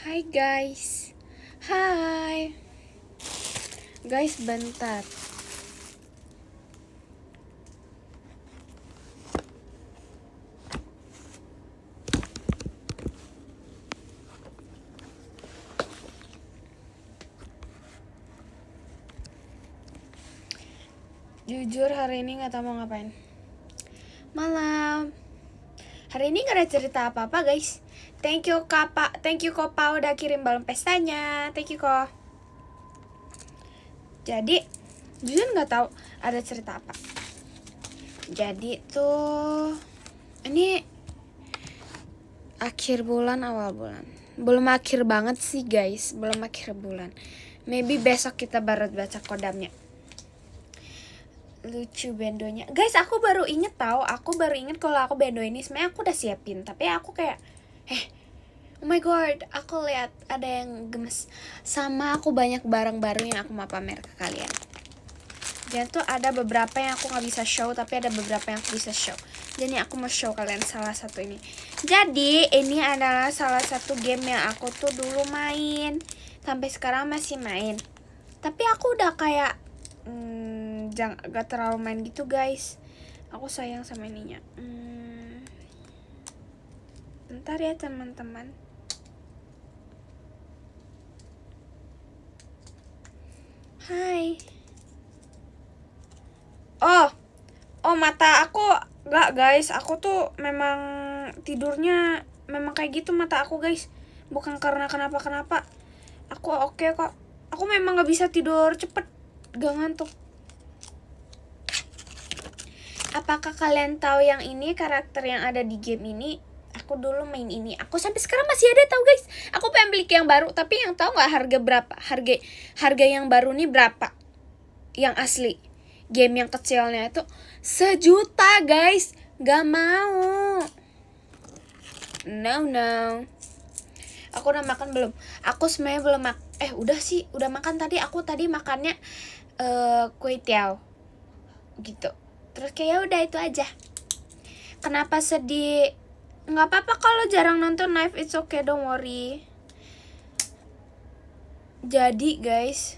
Hai guys. Hai. Guys, bentar. Jujur hari ini gak tahu mau ngapain. Malam. Hari ini gak ada cerita apa-apa guys. Thank you Kopa udah kirim balon pestanya. Thank you Ko. Jadi jujur gak tahu ada cerita apa. Jadi tuh ini akhir bulan awal bulan. Belum akhir banget sih guys. Belum akhir bulan. Maybe besok kita baru baca kodamnya. Lucu bendonya guys, aku baru inget kalau aku bendo ini sebenarnya aku udah siapin, tapi aku kayak oh my god, aku lihat ada yang gemes sama aku, banyak barang baru yang aku mau pamer ke kalian. Dan tuh ada beberapa yang aku nggak bisa show, tapi ada beberapa yang aku bisa show. Jadi aku mau show kalian salah satu ini. Jadi ini adalah salah satu game yang aku tuh dulu main, sampai sekarang masih main, tapi aku udah kayak jangan gak terlalu main gitu guys. Aku sayang sama ininya. Bentar ya teman-teman. Hai. Oh mata aku gak guys. Aku tuh memang tidurnya memang kayak gitu mata aku guys. Bukan karena kenapa-kenapa. Aku oke kok. Aku memang gak bisa tidur cepet, gak ngantuk. Apakah kalian tahu yang ini karakter yang ada di game ini? Aku dulu main ini. Aku sampai sekarang masih ada tahu guys. Aku pengen beli yang baru, tapi yang tahu nggak harga berapa? Harga yang baru nih berapa? Yang asli. Game yang kecilnya itu 1 juta guys. Gak mau. No. Aku udah makan belum? Aku sebenarnya belum udah sih, udah makan tadi. Aku tadi makannya kue tiao gitu. Terus kayak udah itu aja. Kenapa sedih? Nggak apa-apa kalau jarang nonton live, it's okay, don't worry. Jadi guys,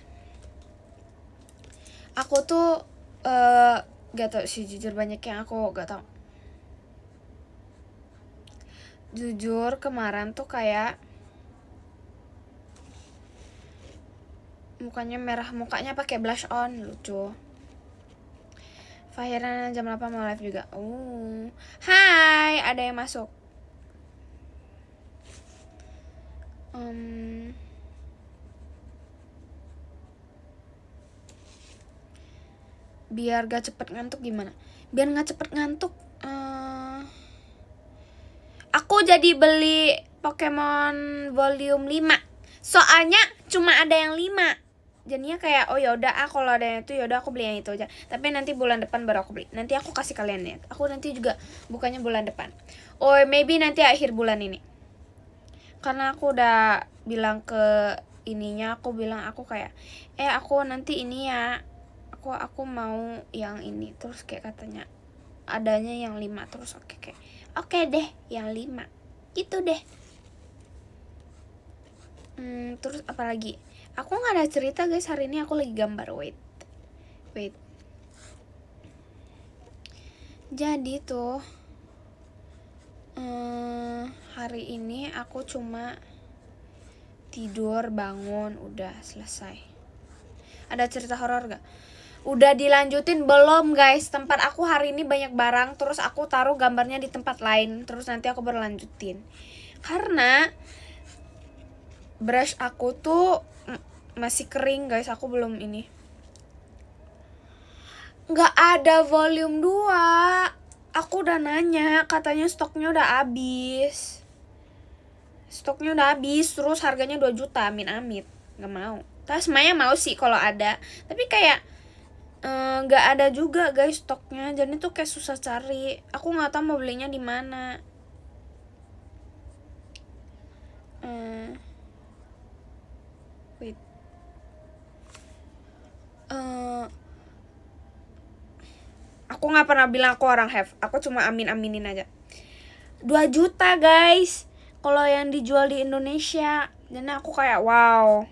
aku tuh gak tau sih, jujur banyak yang aku gak tau. Jujur kemarin tuh kayak mukanya merah, mukanya pakai blush on, lucu. Fahiran jam 8 mau live juga. Hai, ada yang masuk. Biar gak cepet ngantuk gimana? Biar gak cepet ngantuk, aku jadi beli Pokemon volume 5. Soalnya cuma ada yang 5. Jadinya kayak yaudah kalau ada yang itu yaudah aku beli yang itu aja. Tapi nanti bulan depan baru aku beli. Nanti aku kasih kalian lihat. Aku nanti juga bukannya bulan depan. Or maybe nanti akhir bulan ini. Karena aku udah bilang ke ininya, aku bilang aku kayak aku nanti ini ya. Aku mau yang ini. Terus kayak katanya adanya yang 5. Terus oke deh yang 5. Gitu deh. Terus apa lagi? Aku gak ada cerita guys, hari ini aku lagi gambar. Wait. Jadi tuh hari ini aku cuma tidur, bangun, udah selesai. Ada cerita horor gak? Udah dilanjutin belum guys? Tempat aku hari ini banyak barang, terus aku taruh gambarnya di tempat lain, terus nanti aku berlanjutin. Karena brush aku tuh masih kering guys, aku belum ini. Gak ada volume 2. Aku udah nanya, katanya stoknya udah habis. Terus harganya 2 juta, amit-amit. Gak mau. Tapi semuanya mau sih kalau ada. Tapi kayak gak ada juga guys stoknya. Jadi tuh kayak susah cari. Aku gak tahu mau belinya di mana. Wait. Aku gak pernah bilang aku orang have. Aku cuma amin-aminin aja. 2 juta guys. Kalau yang dijual di Indonesia. Dan aku kayak wow.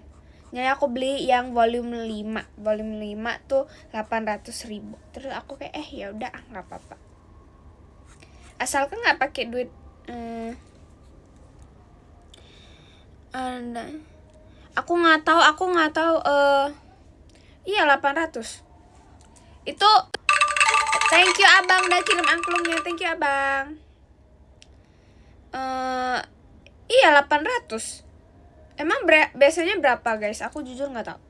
Jadi aku beli yang volume 5. Volume 5 tuh 800.000. Terus aku kayak ya udah nggak apa-apa. Asalkan nggak pakai duit aku nggak tahu iya 800. Itu thank you abang udah kirim angklungnya. Thank you abang. Iya 800. Emang biasanya berapa guys? Aku jujur nggak tahu.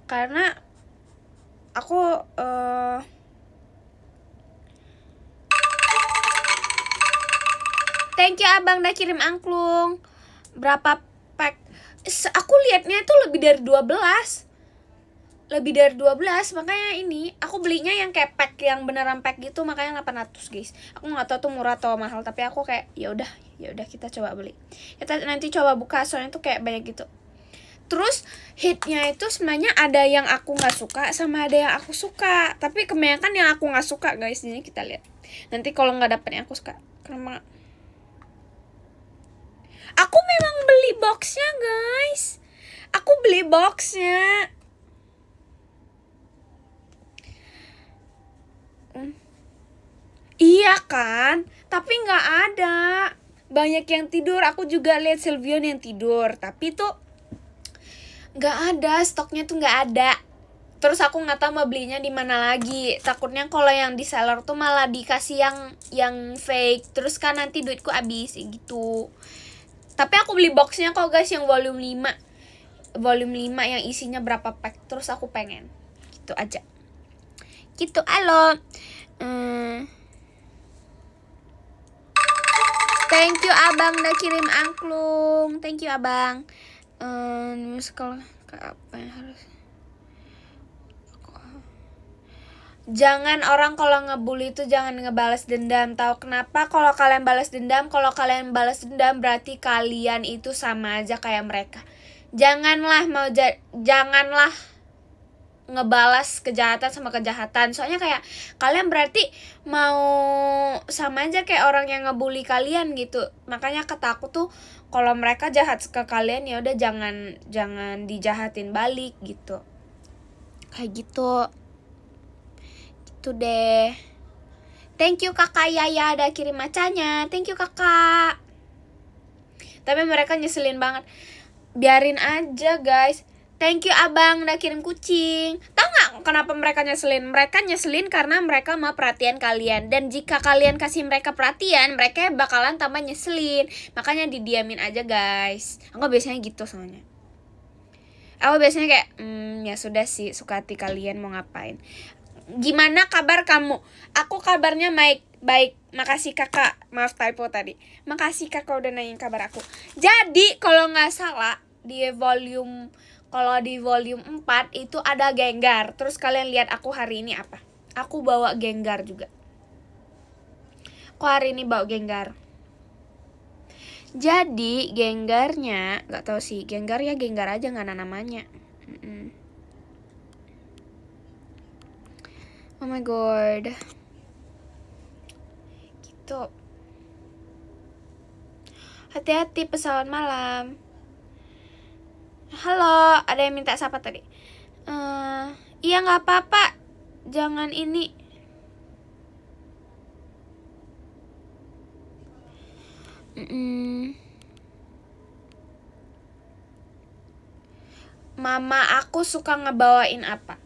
Karena aku thank you abang udah kirim angklung. Berapa pack? Aku liatnya itu lebih dari 12. Makanya ini aku belinya yang kayak pack, yang beneran pack gitu, makanya 800 guys. Aku nggak tahu tuh murah atau mahal, tapi aku kayak ya udah kita coba beli. Kita nanti coba buka, soalnya tuh kayak banyak gitu. Terus hitnya itu sebenarnya ada yang aku nggak suka sama ada yang aku suka, tapi kebanyakan yang aku nggak suka guys. Jadi kita lihat nanti kalau nggak dapet yang aku suka. Kenapa? Aku memang beli boxnya guys. Aku beli boxnya. Iya kan, tapi nggak ada. Banyak yang tidur. Aku juga lihat Sylvian yang tidur, tapi tuh nggak ada, stoknya tuh nggak ada. Terus aku nggak tahu mau belinya di mana lagi. Takutnya kalau yang di seller tuh malah dikasih yang fake. Terus kan nanti duitku habis gitu. Tapi aku beli boxnya kok guys, yang volume 5. Volume 5 yang isinya berapa pack. Terus aku pengen. Gitu aja. Gitu, halo. Thank you abang udah kirim angklung. Thank you abang. Musical apa yang harus? Jangan orang kalau ngebully itu jangan ngebalas dendam. Tahu kenapa? Kalau kalian balas dendam, berarti kalian itu sama aja kayak mereka. Janganlah ngebalas kejahatan sama kejahatan. Soalnya kayak kalian berarti mau sama aja kayak orang yang ngebully kalian gitu. Makanya kata aku tuh kalau mereka jahat ke kalian ya udah jangan dijahatin balik gitu. Kayak gitu. Gitu deh. Thank you kakak Yaya udah kirim macanya. Thank you kakak. Tapi mereka nyeselin banget. Biarin aja guys. Thank you abang udah kirim kucing. Tahu nggak kenapa mereka nyeselin? Mereka nyeselin karena mereka mau perhatian kalian. Dan jika kalian kasih mereka perhatian, mereka bakalan tambah nyeselin. Makanya didiamin aja guys. Aku biasanya gitu soalnya. Aku biasanya kayak ya sudah sih, suka hati kalian mau ngapain. Gimana kabar kamu? Aku kabarnya baik. Makasih kakak. Maaf typo tadi. Makasih kakak udah nanyain kabar aku. Jadi kalau nggak salah di volume 4 itu ada Gengar. Terus kalian lihat aku hari ini apa? Aku bawa Gengar juga. Aku hari ini bawa Gengar. Jadi Gengarnya nggak tahu sih. Gengar ya Gengar aja, nggak ada namanya. Oh my god. Gitu. Hati-hati pesawat malam. Halo, ada yang minta siapa tadi? Iya nggak apa-apa. Jangan ini. Mama aku suka ngebawain apa?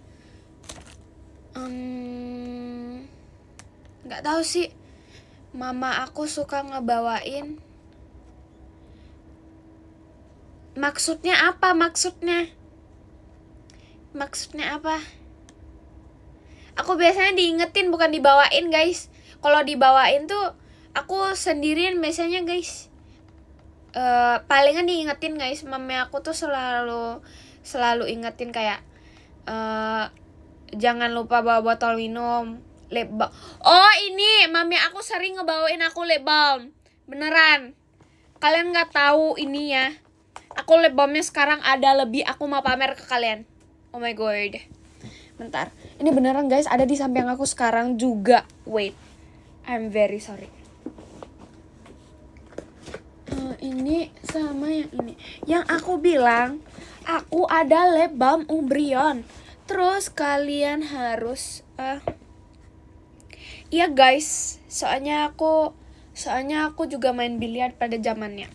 Nggak tahu sih. Mama aku suka ngebawain. Maksudnya apa? Maksudnya apa? Aku biasanya diingetin bukan dibawain guys. Kalau dibawain tuh aku sendirian biasanya guys. Palingan diingetin guys. Mami aku tuh selalu ingetin kayak jangan lupa bawa botol minum, lip balm. Oh ini mami aku sering ngebawain aku lip balm. Beneran. Kalian nggak tahu ini ya. Aku lip balmnya sekarang ada lebih. Aku mau pamer ke kalian. Oh my god. Bentar. Ini beneran guys, ada di samping aku sekarang juga. Wait. I'm very sorry. Ini sama yang ini. Yang aku bilang, aku ada lip balm Umbreon. Terus kalian harus iya guys, soalnya aku juga main biliar pada zamannya.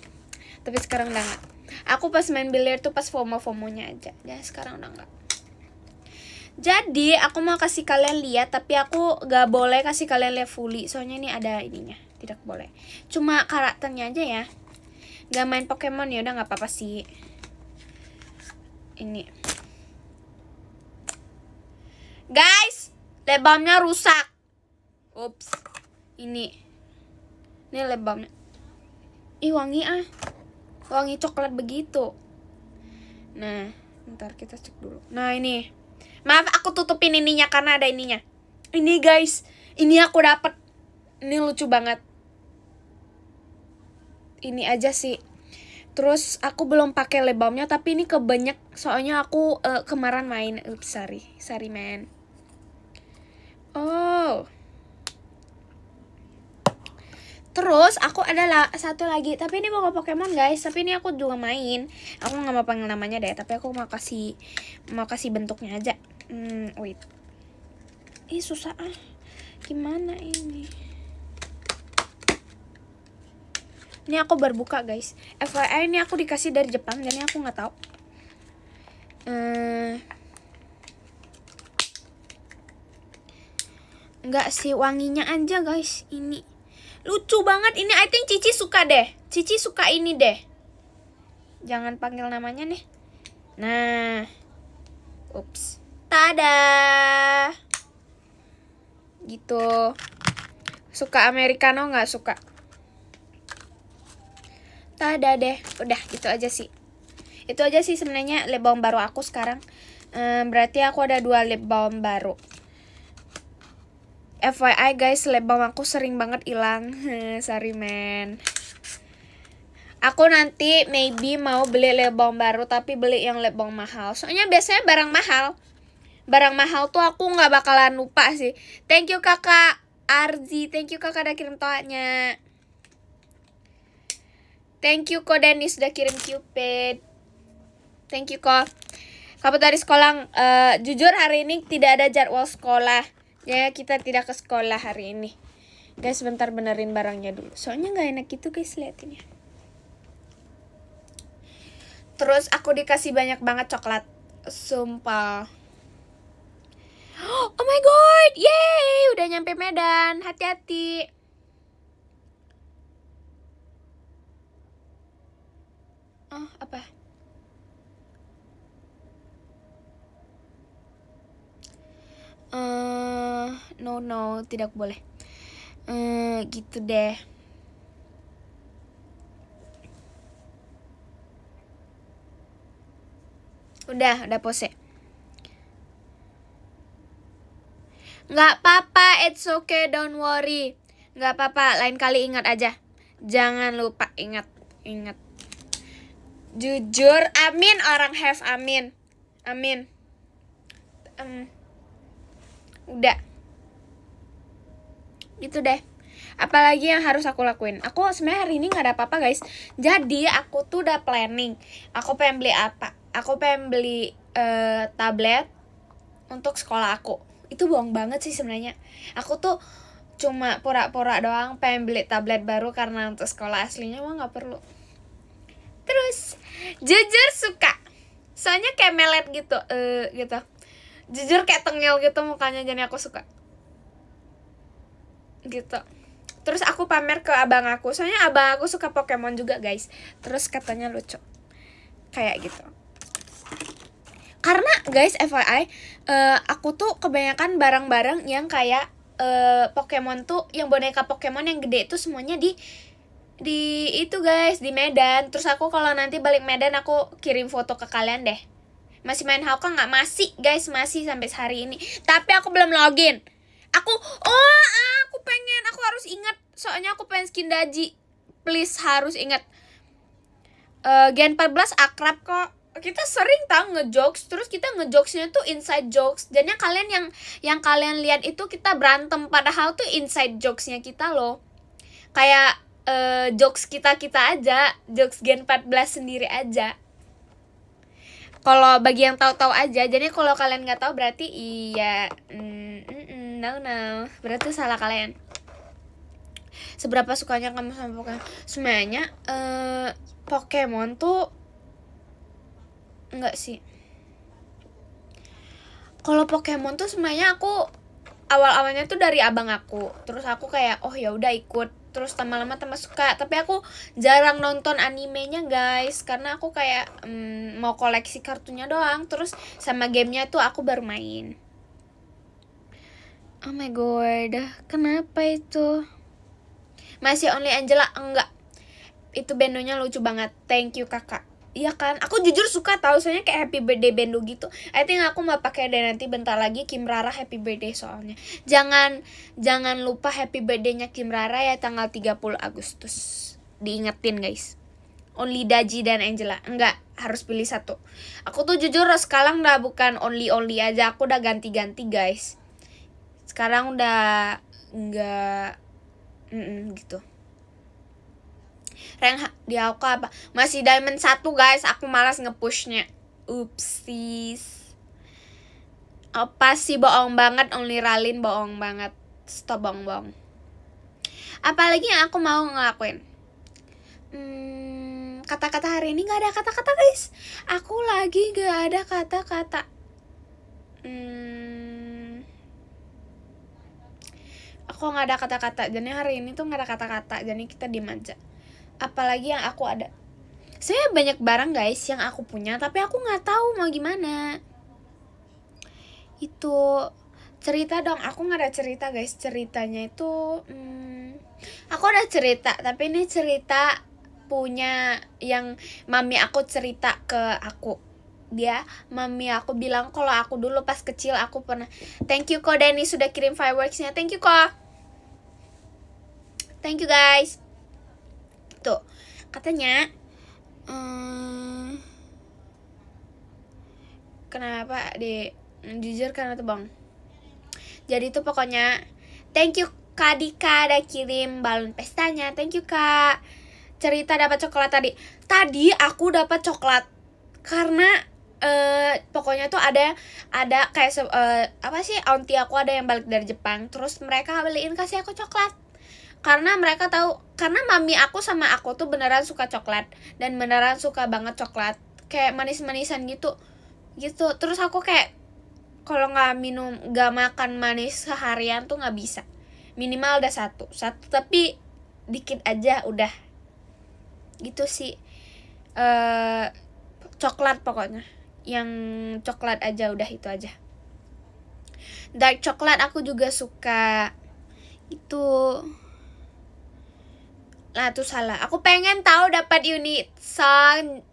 Tapi sekarang udah enggak. Aku pas main biliar tuh pas FOMO-FOMOnya aja. Ya sekarang udah enggak. Jadi aku mau kasih kalian lihat, tapi aku gak boleh kasih kalian lihat fully. Soalnya ini ada ininya, tidak boleh. Cuma karakternya aja ya. Gak main Pokemon ya udah nggak apa-apa sih. Ini, guys, lip balmnya rusak. Ups, ini lip balmnya. Ih wangi wangi coklat begitu. Nah, ntar kita cek dulu. Nah ini. Maaf aku tutupin ininya karena ada ininya. Ini guys, ini aku dapet. Ini lucu banget. Ini aja sih. Terus aku belum pakai lip balmnya, tapi ini kebanyak soalnya aku kemarin main. Sorry man. Oh. Terus aku ada satu lagi, tapi ini bukan Pokemon guys, tapi ini aku juga main. Aku nggak mau panggil namanya deh, tapi aku mau kasih bentuknya aja. Wait. Ih susah Gimana ini? Ini aku berbuka guys. FYI ini aku dikasih dari Jepang, jadi aku nggak tahu. Enggak sih, wanginya aja guys. Ini lucu banget. Ini I think Cici suka deh. Cici suka ini deh. Jangan panggil namanya nih. Nah. Ups. Tada. Gitu. Suka americano nggak suka? Tada deh. Udah gitu aja sih. Itu aja sih sebenarnya lip balm baru aku sekarang. Berarti aku ada 2 lip balm baru. FYI guys, lip balm aku sering banget hilang. Sorry man. Aku nanti maybe mau beli lip balm baru, tapi beli yang lip balm mahal. Soalnya biasanya barang mahal tuh aku nggak bakalan lupa sih. Thank you kakak Arzi, thank you kakak udah kirim toanya. Thank you kok Dennis udah kirim Cupid. Thank you kok. Kamu dari sekolah, jujur hari ini tidak ada jadwal sekolah. Ya kita tidak ke sekolah hari ini. Guys bentar benerin barangnya dulu. Soalnya nggak enak gitu guys, liatin ya. Terus aku dikasih banyak banget coklat. Sumpah. Oh my god, yay, udah nyampe Medan, hati-hati. Apa? No, tidak boleh. Gitu deh. Udah pose. Nggak apa-apa, it's okay, don't worry. Nggak apa-apa, lain kali ingat aja. Jangan lupa ingat. Jujur, amin, orang have amin. Udah. Gitu deh. Apalagi yang harus aku lakuin? Aku sebenarnya hari ini nggak ada apa-apa guys. Jadi aku tuh udah planning. Aku pengen beli apa? Aku pengen beli tablet untuk sekolah aku. Itu bohong banget sih sebenarnya. Aku tuh cuma pura-pura doang pengen beli tablet baru karena untuk sekolah aslinya mah nggak perlu. Terus jujur suka. Soalnya kayak melet gitu, gitu. Jujur kayak tengil gitu mukanya, jadi aku suka. Gitu. Terus aku pamer ke abang aku. Soalnya abang aku suka Pokemon juga guys. Terus katanya lucu. Kayak gitu. Karena guys FYI, aku tuh kebanyakan barang-barang yang kayak Pokemon tuh, yang boneka Pokemon yang gede itu semuanya di itu guys, di Medan. Terus aku kalau nanti balik Medan aku kirim foto ke kalian deh. Masih main Hawk nggak? Masih guys, masih sampai hari ini. Tapi aku belum login. Aku pengen, aku harus ingat. Soalnya aku pengen skin Daji. Please harus ingat. Gen 14 akrab kok. Kita sering tau ngejokes, terus kita ngejokesnya tuh inside jokes. Jadinya kalian yang kalian lihat itu kita berantem, padahal tuh inside jokesnya kita loh. Kayak jokes kita aja, jokes Gen 14 sendiri aja. Kalau bagi yang tahu-tahu aja, jadi kalau kalian nggak tahu berarti iya, no, berarti salah kalian. Seberapa sukanya kamu sama Pokemon? Sebenarnya Pokemon tuh enggak sih. Kalau Pokemon tuh sebenarnya aku awal-awalnya tuh dari abang aku, terus aku kayak oh ya udah ikut, terus lama-lama tambah suka. Tapi aku jarang nonton animenya guys, karena aku kayak mau koleksi kartunya doang, terus sama gamenya tuh aku baru main. Oh my god, kenapa itu? Masih Only Angela? Enggak, itu bendonya lucu banget, thank you kakak. Iya kan, aku jujur suka tahu, soalnya kayak happy birthday bendo gitu. I think aku mau pakai deh nanti bentar lagi Kim Rara happy birthday soalnya. Jangan lupa happy birthday-nya Kim Rara ya tanggal 30 Agustus. Diingetin guys. Only Daji dan Angela. Enggak, harus pilih satu. Aku tuh jujur sekarang udah bukan only aja, aku udah ganti-ganti guys. Sekarang udah enggak gitu. Rank di aku apa? Masih diamond 1 guys, aku malas ngepushnya. Upsis. Apa sih, bohong banget, Only Ralin bohong banget. Stop bohong. Apalagi yang aku mau ngelakuin? Kata-kata hari ini gak ada kata-kata guys. Aku lagi gak ada kata-kata. Aku gak ada kata-kata. Jadi hari ini tuh gak ada kata-kata. Jadi kita diem aja. Apalagi yang aku ada, saya banyak barang guys yang aku punya tapi aku nggak tahu mau gimana. Itu cerita dong, aku nggak ada cerita guys. Ceritanya itu aku ada cerita, tapi ini cerita punya yang mami aku cerita ke aku. Mami aku bilang kalau aku dulu pas kecil aku pernah. Thank you kok Denny sudah kirim fireworksnya, thank you kok, thank you guys. Tuh, katanya kenapa jujur karena tuh bang. Jadi tuh pokoknya thank you Kak Dika udah kirim balon pestanya, thank you Kak. Cerita dapat coklat tadi aku dapat coklat karena pokoknya tuh ada kayak apa sih, auntie aku ada yang balik dari Jepang, terus mereka beliin kasih aku coklat. Karena mereka tahu, karena mami aku sama aku tuh beneran suka coklat dan beneran suka banget coklat, kayak manis-manisan gitu. Terus aku kayak kalau nggak makan manis seharian tuh nggak bisa, minimal ada satu tapi dikit aja udah gitu sih. Coklat pokoknya, yang coklat aja udah itu aja. Dark coklat aku juga suka itu. Nah tuh salah, aku pengen tahu dapat unit song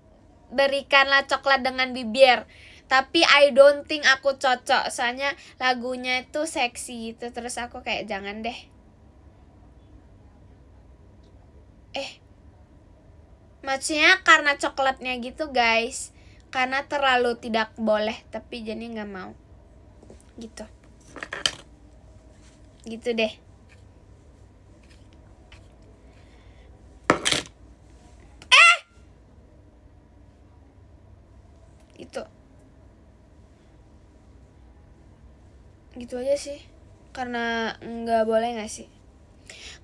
berikanlah coklat dengan bibir, tapi I don't think aku cocok, soalnya lagunya itu seksi gitu. Terus aku kayak jangan deh. Maksudnya karena coklatnya gitu guys, karena terlalu tidak boleh, tapi jadi nggak mau gitu deh. Gitu aja sih, karena nggak boleh nggak sih.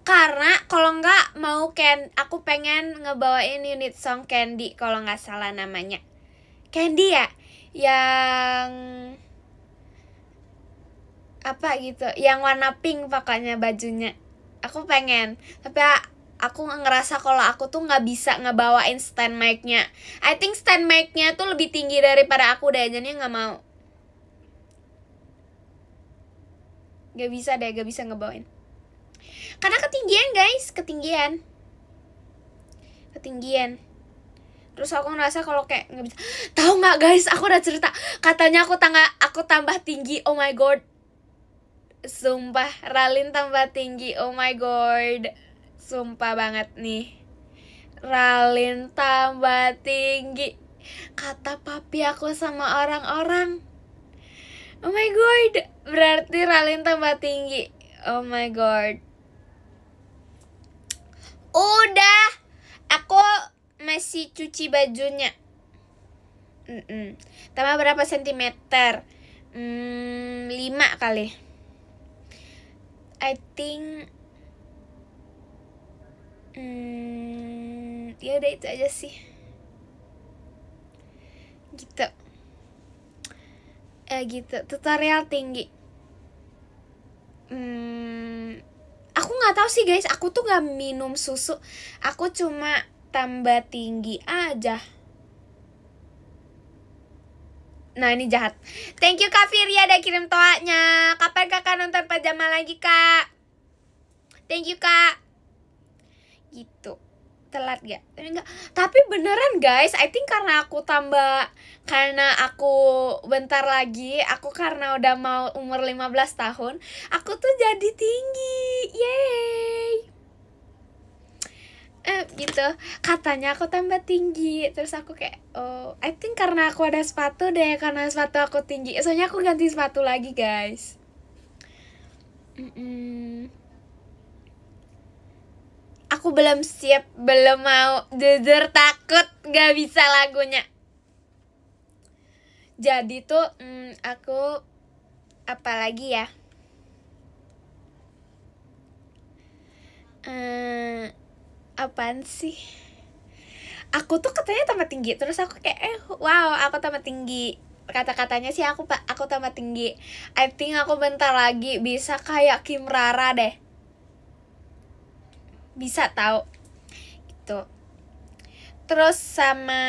Karena kalau nggak mau aku pengen ngebawain unit song Candy, kalau nggak salah namanya Candy ya, yang apa gitu, yang warna pink pokoknya bajunya. Aku pengen, tapi aku ngerasa kalau aku tuh nggak bisa ngebawain stand mic-nya. I think stand mic-nya tuh lebih tinggi daripada aku deh, jadi nggak mau. Gak bisa ngebawain. Karena ketinggian guys, ketinggian. Terus aku ngerasa kalau kayak nggak bisa. Tahu nggak guys, aku udah cerita. Katanya aku tambah tinggi. Oh my god. Sumpah, Ralin tambah tinggi. Oh my god. Sumpah banget nih. Ralin tambah tinggi. Kata papi aku sama orang-orang. Oh my god, berarti Ralin tambah tinggi. Oh my god. Udah, aku masih cuci bajunya. Tambah berapa sentimeter? 5 kali. I think ya udah itu aja sih. Gitu. Gitu. Tutorial tinggi. Aku nggak tahu sih guys. Aku tuh nggak minum susu. Aku cuma tambah tinggi aja. Nah ini jahat. Thank you Kak Firya udah kirim toanya. Kapan kakak nonton pajama lagi kak? Thank you kak. Gitu. Telat gak? Enggak. Tapi beneran guys, I think karena aku bentar lagi, aku karena udah mau umur 15 tahun, aku tuh jadi tinggi. Yeay. Gitu. Katanya aku tambah tinggi. Terus aku kayak, oh, I think karena aku ada sepatu deh, karena sepatu aku tinggi. Soalnya aku ganti sepatu lagi guys. Aku belum siap, belum mau, jujur takut gak bisa lagunya. Jadi tuh aku apa lagi ya? Apaan sih? Aku tuh katanya tambah tinggi, terus aku kayak wow, aku tambah tinggi. Kata-katanya sih aku tambah tinggi. I think aku bentar lagi bisa kayak Kim Rara deh. Bisa tahu. Gitu. Terus sama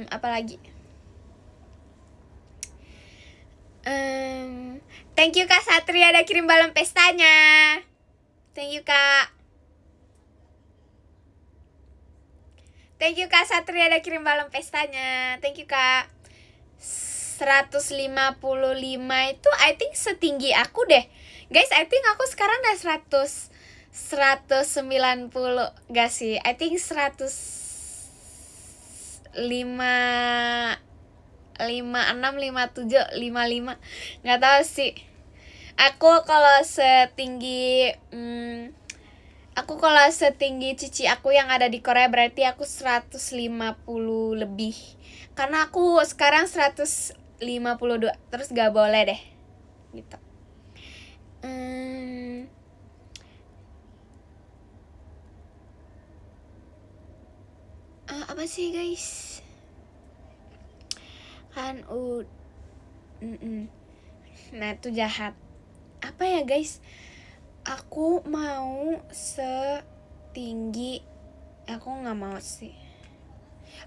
apa lagi? Thank you Kak Satria udah kirim balon pestanya. Thank you Kak. Thank you Kak Satria udah kirim balon pestanya. Thank you Kak. 155 itu I think setinggi aku deh. Guys, I think aku sekarang udah 190 gak sih? I think 105 56, 57, 55. Nggak tahu sih. Aku kalau setinggi cici aku yang ada di Korea berarti aku 150 lebih. Karena aku sekarang 152. Terus gak boleh deh. Gitu. Apa sih guys? Kan nah itu jahat. Apa ya guys? Aku mau setinggi, aku nggak mau sih.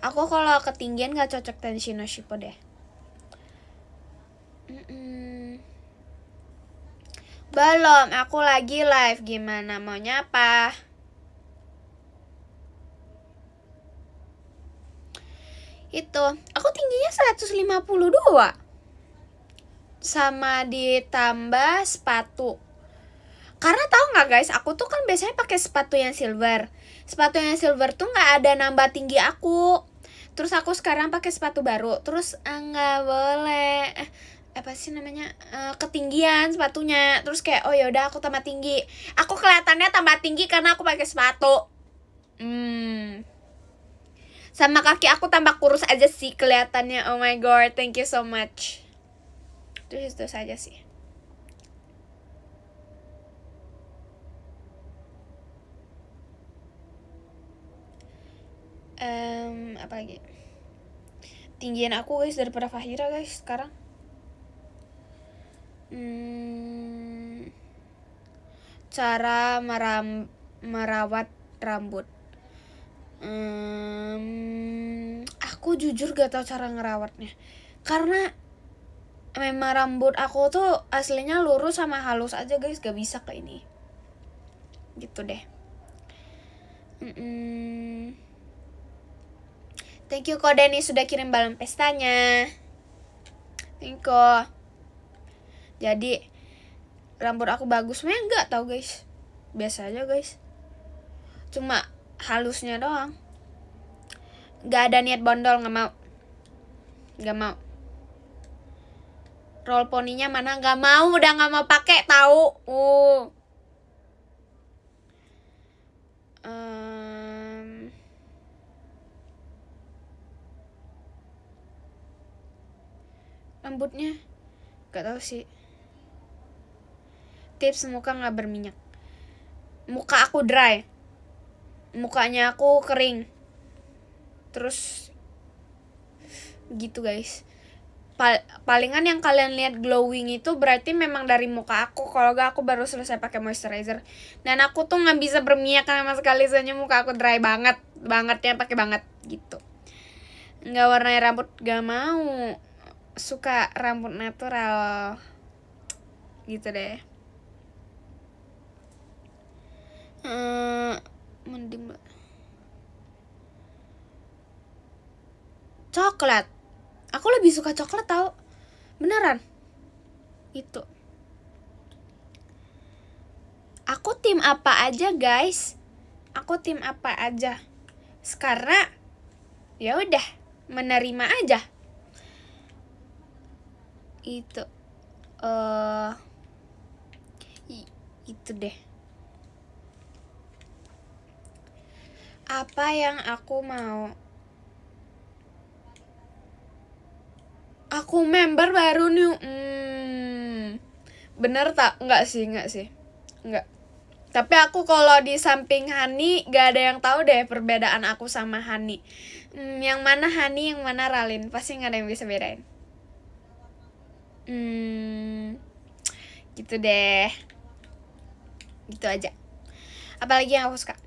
Aku kalau ketinggian nggak cocok Tenshi no Shippo deh. Belum, aku lagi live. Gimana maunya apa? Itu, aku tingginya 152. Sama ditambah sepatu. Karena tahu nggak guys, aku tuh kan biasanya pakai sepatu yang silver. Sepatu yang silver tuh nggak ada nambah tinggi aku. Terus aku sekarang pakai sepatu baru. Terus nggak boleh apa sih namanya ketinggian sepatunya. Terus kayak oh yaudah aku tambah tinggi. Aku kelihatannya tambah tinggi karena aku pakai sepatu. Sama kaki aku tambah kurus aja sih kelihatannya. Oh my god, thank you so much. Terus itu saja sih. Apa lagi? Tinggian aku guys daripada Fahira guys sekarang. Cara merawat rambut. Aku jujur gak tahu cara ngerawatnya. Karena memang rambut aku tuh aslinya lurus sama halus aja guys, gak bisa ke ini. Gitu deh. Thank you Ko Denny sudah kirim balon pestanya. Thank you. Jadi rambut aku bagus, memang enggak tahu guys. Biasa aja guys. Cuma halusnya doang. Gak ada niat bondol, gak mau. Roll poninya mana? Nggak mau, udah nggak mau pakai tahu. Rambutnya nggak tahu sih. Tips muka nggak berminyak. Muka aku dry. Mukanya aku kering. Terus gitu guys. Palingan yang kalian lihat glowing itu berarti memang dari muka aku. Kalau gak, aku baru selesai pakai moisturizer. Dan aku tuh nggak bisa berminyak sama sekali, soalnya muka aku dry banget, bangetnya pakai banget gitu. Nggak warnai rambut, gak mau. Suka rambut natural gitu deh. Mending coklat. Aku lebih suka coklat tau. Beneran. Itu. Aku tim apa aja guys. Aku tim apa aja. Karena ya udah menerima aja. Itu. Itu deh. Apa yang aku mau? Aku member baru nih. Bener tak? Enggak sih. Enggak. Tapi aku kalau di samping Hani gak ada yang tahu deh perbedaan aku sama Hani. Yang mana Hani, yang mana Ralin, pasti gak ada yang bisa bedain. Gitu deh. Gitu aja. Apalagi yang aku suka?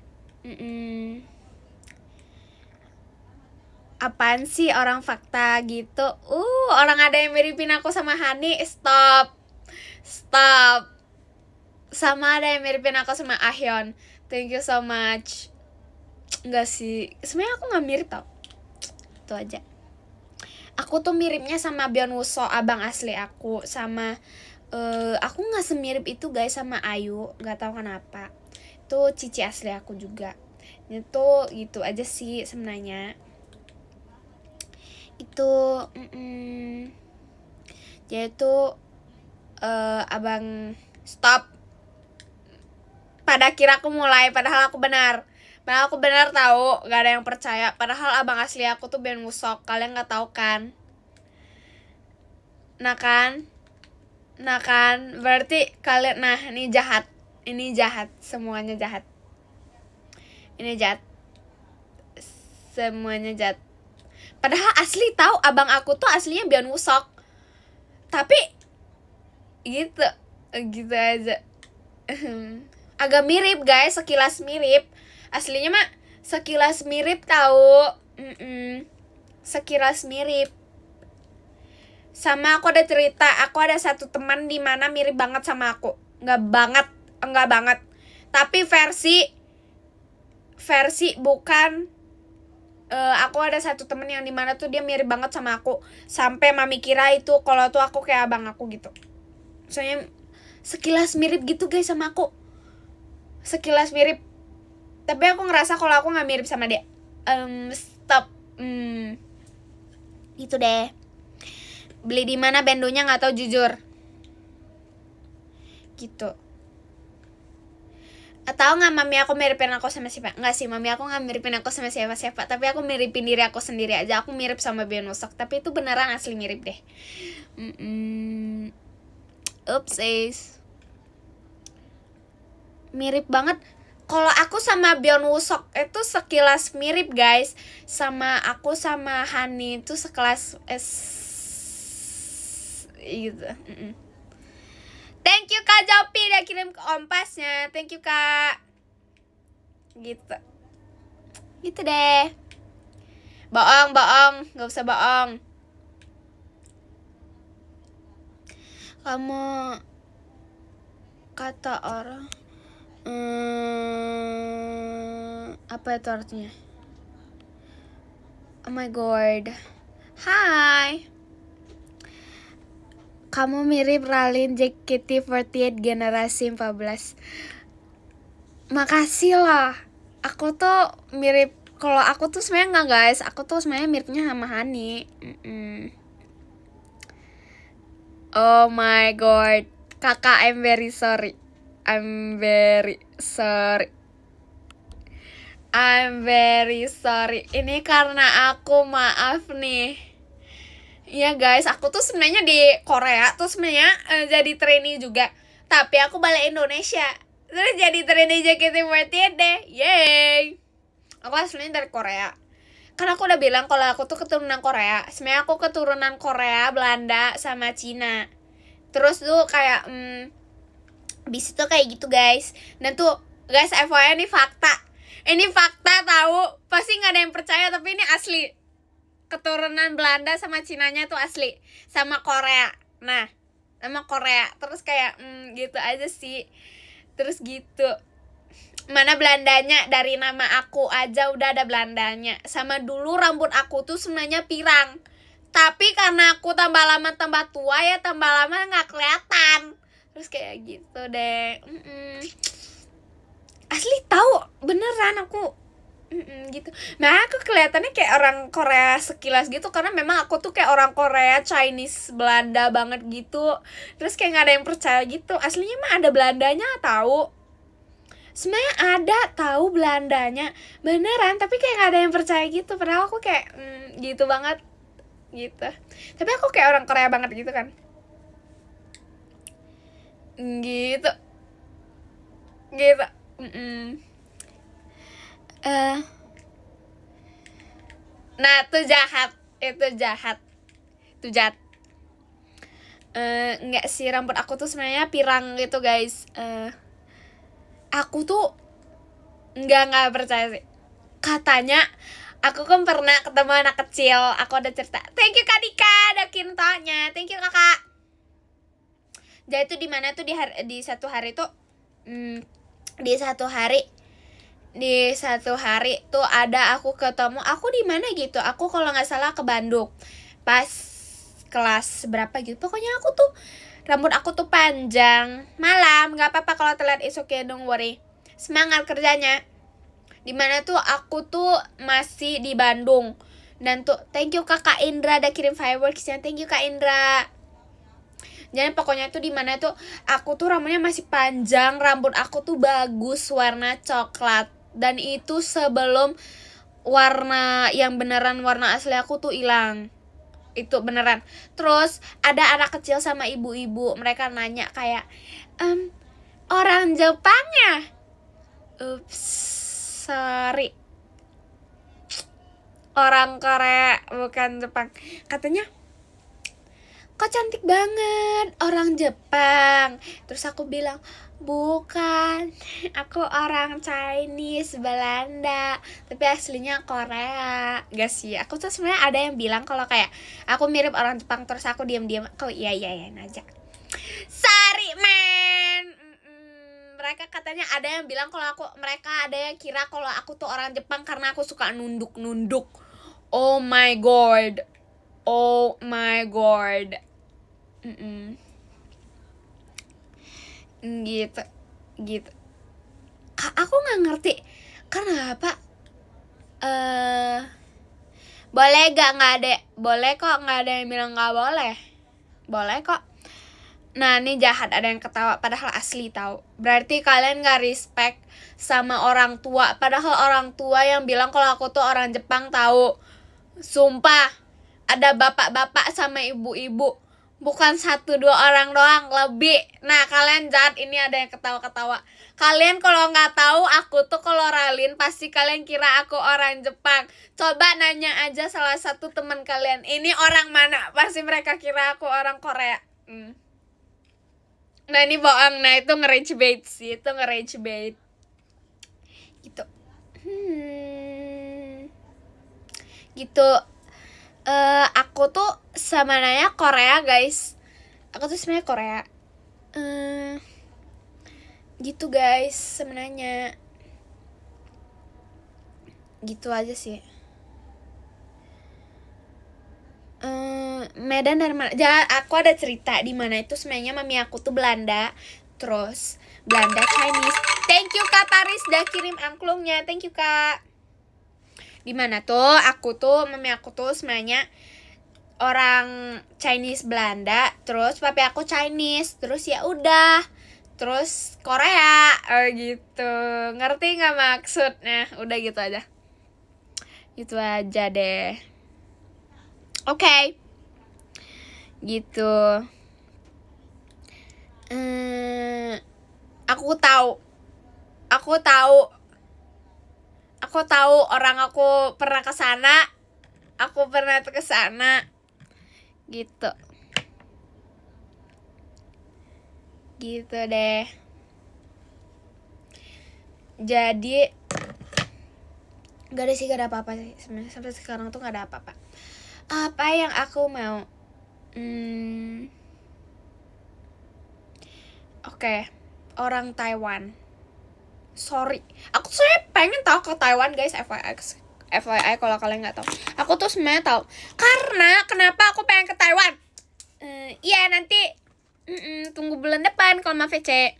Apaan sih orang fakta gitu? Orang ada yang miripin aku sama Hani. Stop. Sama ada yang miripin aku sama Ahyeon. Thank you so much. Enggak sih, sebenarnya aku nggak mirip tau. Itu aja. Aku tuh miripnya sama Byeon Woo-so, abang asli aku. Sama aku nggak semirip itu guys sama Ayu, nggak tahu kenapa. Itu cici asli aku juga. Itu gitu aja sih sebenarnya. Itu jadi tuh abang stop. Pada kira aku mulai, padahal aku benar. Padahal aku benar tahu, gak ada yang percaya. Padahal abang asli aku tuh Ben Musok. Kalian gak tahu kan? Nah kan? Berarti kalian, nah ini jahat. Semuanya jahat. Ini jahat. Semuanya jahat. Padahal asli tahu abang aku tuh aslinya Ben Musok. Tapi gitu aja. Agak mirip guys, sekilas mirip. Aslinya mah sekilas mirip tahu. Sekilas mirip. Sama aku ada cerita, aku ada satu teman di mana mirip banget sama aku. Enggak banget. Tapi versi bukan aku ada satu temen yang dimana tuh dia mirip banget sama aku. Sampai mami kira itu kalau tuh aku kayak abang aku gitu. Soalnya sekilas mirip gitu guys sama aku. Sekilas mirip. Tapi aku ngerasa kalau aku gak mirip sama dia. Stop. Itu deh. Beli di mana bendonya gak tahu jujur. Gitu. Tahu gak mami aku miripin aku sama siapa? Enggak sih, mami aku gak miripin aku sama siapa-siapa. Tapi aku miripin diri aku sendiri aja. Aku mirip sama Byeon Woo-sok. Tapi itu beneran asli mirip deh. Oopsies. Mirip banget. Kalau aku sama Byeon Woo-sok itu sekilas mirip guys. Sama aku sama Hani itu sekelas gitu. Thank you Kak Jopi udah kirim ke Ompasnya. Thank you Kak. Gitu. Gitu deh. Bohong. Gak usah bohong. Kamu kata orang apa itu artinya? Oh my god. Hai. Kamu mirip Ralin JKT48 generasi 14. Makasih lah. Aku tuh mirip. Kalau aku tuh sebenarnya enggak guys. Aku tuh sebenarnya miripnya sama Hani. Oh my god, kakak, I'm very sorry. I'm very sorry. I'm very sorry. Ini karena aku maaf nih. Iya guys, aku tuh sebenarnya di Korea tuh sebenarnya jadi trainee juga. Tapi aku balik Indonesia. Terus jadi trainee JKT48 deh. Yeay. Aku aslinya dari Korea. Kan aku udah bilang kalau aku tuh keturunan Korea. Sebenarnya aku keturunan Korea, Belanda, sama Cina. Terus tuh kayak bis itu kayak gitu guys. Dan tuh guys, FYI ini fakta. Ini fakta tahu. Pasti nggak ada yang percaya tapi ini asli. Keturunan Belanda sama Cinanya tuh asli. Sama Korea. Nah, sama Korea. Terus kayak gitu aja sih. Terus gitu. Mana Belandanya, dari nama aku aja udah ada Belandanya. Sama dulu rambut aku tuh sebenarnya pirang. Tapi karena aku tambah lama tambah tua ya, tambah lama gak kelihatan. Terus kayak gitu deh. Asli tahu beneran aku gitu. Nah aku kelihatannya kayak orang Korea sekilas gitu, karena memang aku tuh kayak orang Korea, Chinese, Belanda banget gitu. Terus kayak nggak ada yang percaya gitu. Aslinya mah ada Belandanya tahu. Sebenarnya ada tahu Belandanya beneran, tapi kayak nggak ada yang percaya gitu. Padahal aku kayak gitu banget gitu. Tapi aku kayak orang Korea banget gitu kan. Gitu. Gitu. Nah itu jahat. Enggak sih, rambut aku tuh sebenarnya pirang gitu guys. Aku tuh nggak percaya sih. Katanya aku kan pernah ketemu anak kecil. Aku ada cerita. Thank you Kak Dika, ada kintonya. Thank you kakak. Jadi itu di mana tuh di satu hari tuh di satu hari tuh ada aku ketemu, aku di mana gitu, aku kalau nggak salah ke Bandung pas kelas berapa gitu. Pokoknya aku tuh rambut aku tuh panjang malam, nggak apa-apa kalau telat, is okay, don't worry, semangat kerjanya. Dimana tuh aku tuh masih di Bandung. Dan tuh thank you kakak Indra udah kirim fireworksnya, thank you kak Indra. Jadi pokoknya tuh dimana tuh aku tuh rambutnya masih panjang, rambut aku tuh bagus warna coklat. Dan itu sebelum warna yang beneran warna asli aku tuh hilang. Itu beneran. Terus ada anak kecil sama ibu-ibu, mereka nanya kayak orang Jepang ya? Ups, sorry, orang Korea bukan Jepang. Katanya kok cantik banget, orang Jepang. Terus aku bilang bukan, aku orang Chinese, Belanda, tapi aslinya Korea. Gak sih, aku tuh sebenarnya ada yang bilang kalau kayak aku mirip orang Jepang. Terus aku diam-diam, aku iya aja. Sorry man. Mereka katanya ada yang bilang kalau mereka ada yang kira kalau aku tuh orang Jepang karena aku suka nunduk. Oh my god. Gitu. Aku nggak ngerti kenapa. Boleh gak? Nggak ada. Boleh kok, nggak ada yang bilang nggak boleh. Boleh kok. Nah ini jahat, ada yang ketawa padahal asli tahu. Berarti kalian nggak respect sama orang tua. Padahal orang tua yang bilang kalau aku tuh orang Jepang tahu. Sumpah, ada bapak-bapak sama ibu-ibu, bukan 1-2 orang doang, lebih. Nah kalian jahat, ini ada yang ketawa-ketawa. Kalian kalau nggak tahu aku tuh koloralin, pasti kalian kira aku orang Jepang. Coba nanya aja salah satu teman kalian, ini orang mana, pasti mereka kira aku orang Korea. Nah ini bohong. Nah itu nge-rage bait sih, itu nge-rage bait gitu. Gitu. Aku tuh sebenarnya Korea guys. Aku tuh sebenarnya Korea. Gitu guys sebenarnya. Gitu aja sih. Medan dari mana? Aku ada cerita di mana itu sebenarnya mami aku tuh Belanda, terus Belanda Chinese. Thank you Kak Taris udah kirim angklungnya, thank you Kak. Dimana tuh mami aku tuh sebenarnya orang Chinese Belanda, terus papi aku Chinese, terus ya udah, terus Korea, gitu. Ngerti nggak maksudnya? Udah gitu aja. Gitu aja deh. Oke. Gitu. Aku tahu orang aku pernah ke sana. Aku pernah ke sana. Gitu. Gitu deh. Jadi gak ada apa-apa sih sebenarnya, sampai sekarang tuh gak ada apa-apa. Apa yang aku mau? Oke. Orang Taiwan. Sorry, aku sebenarnya pengen tahu ke Taiwan guys, FYI kalau kalian nggak tahu. Aku tuh sebenarnya tahu. Karena kenapa aku pengen ke Taiwan? Iya nanti tunggu bulan depan kalau mau VC.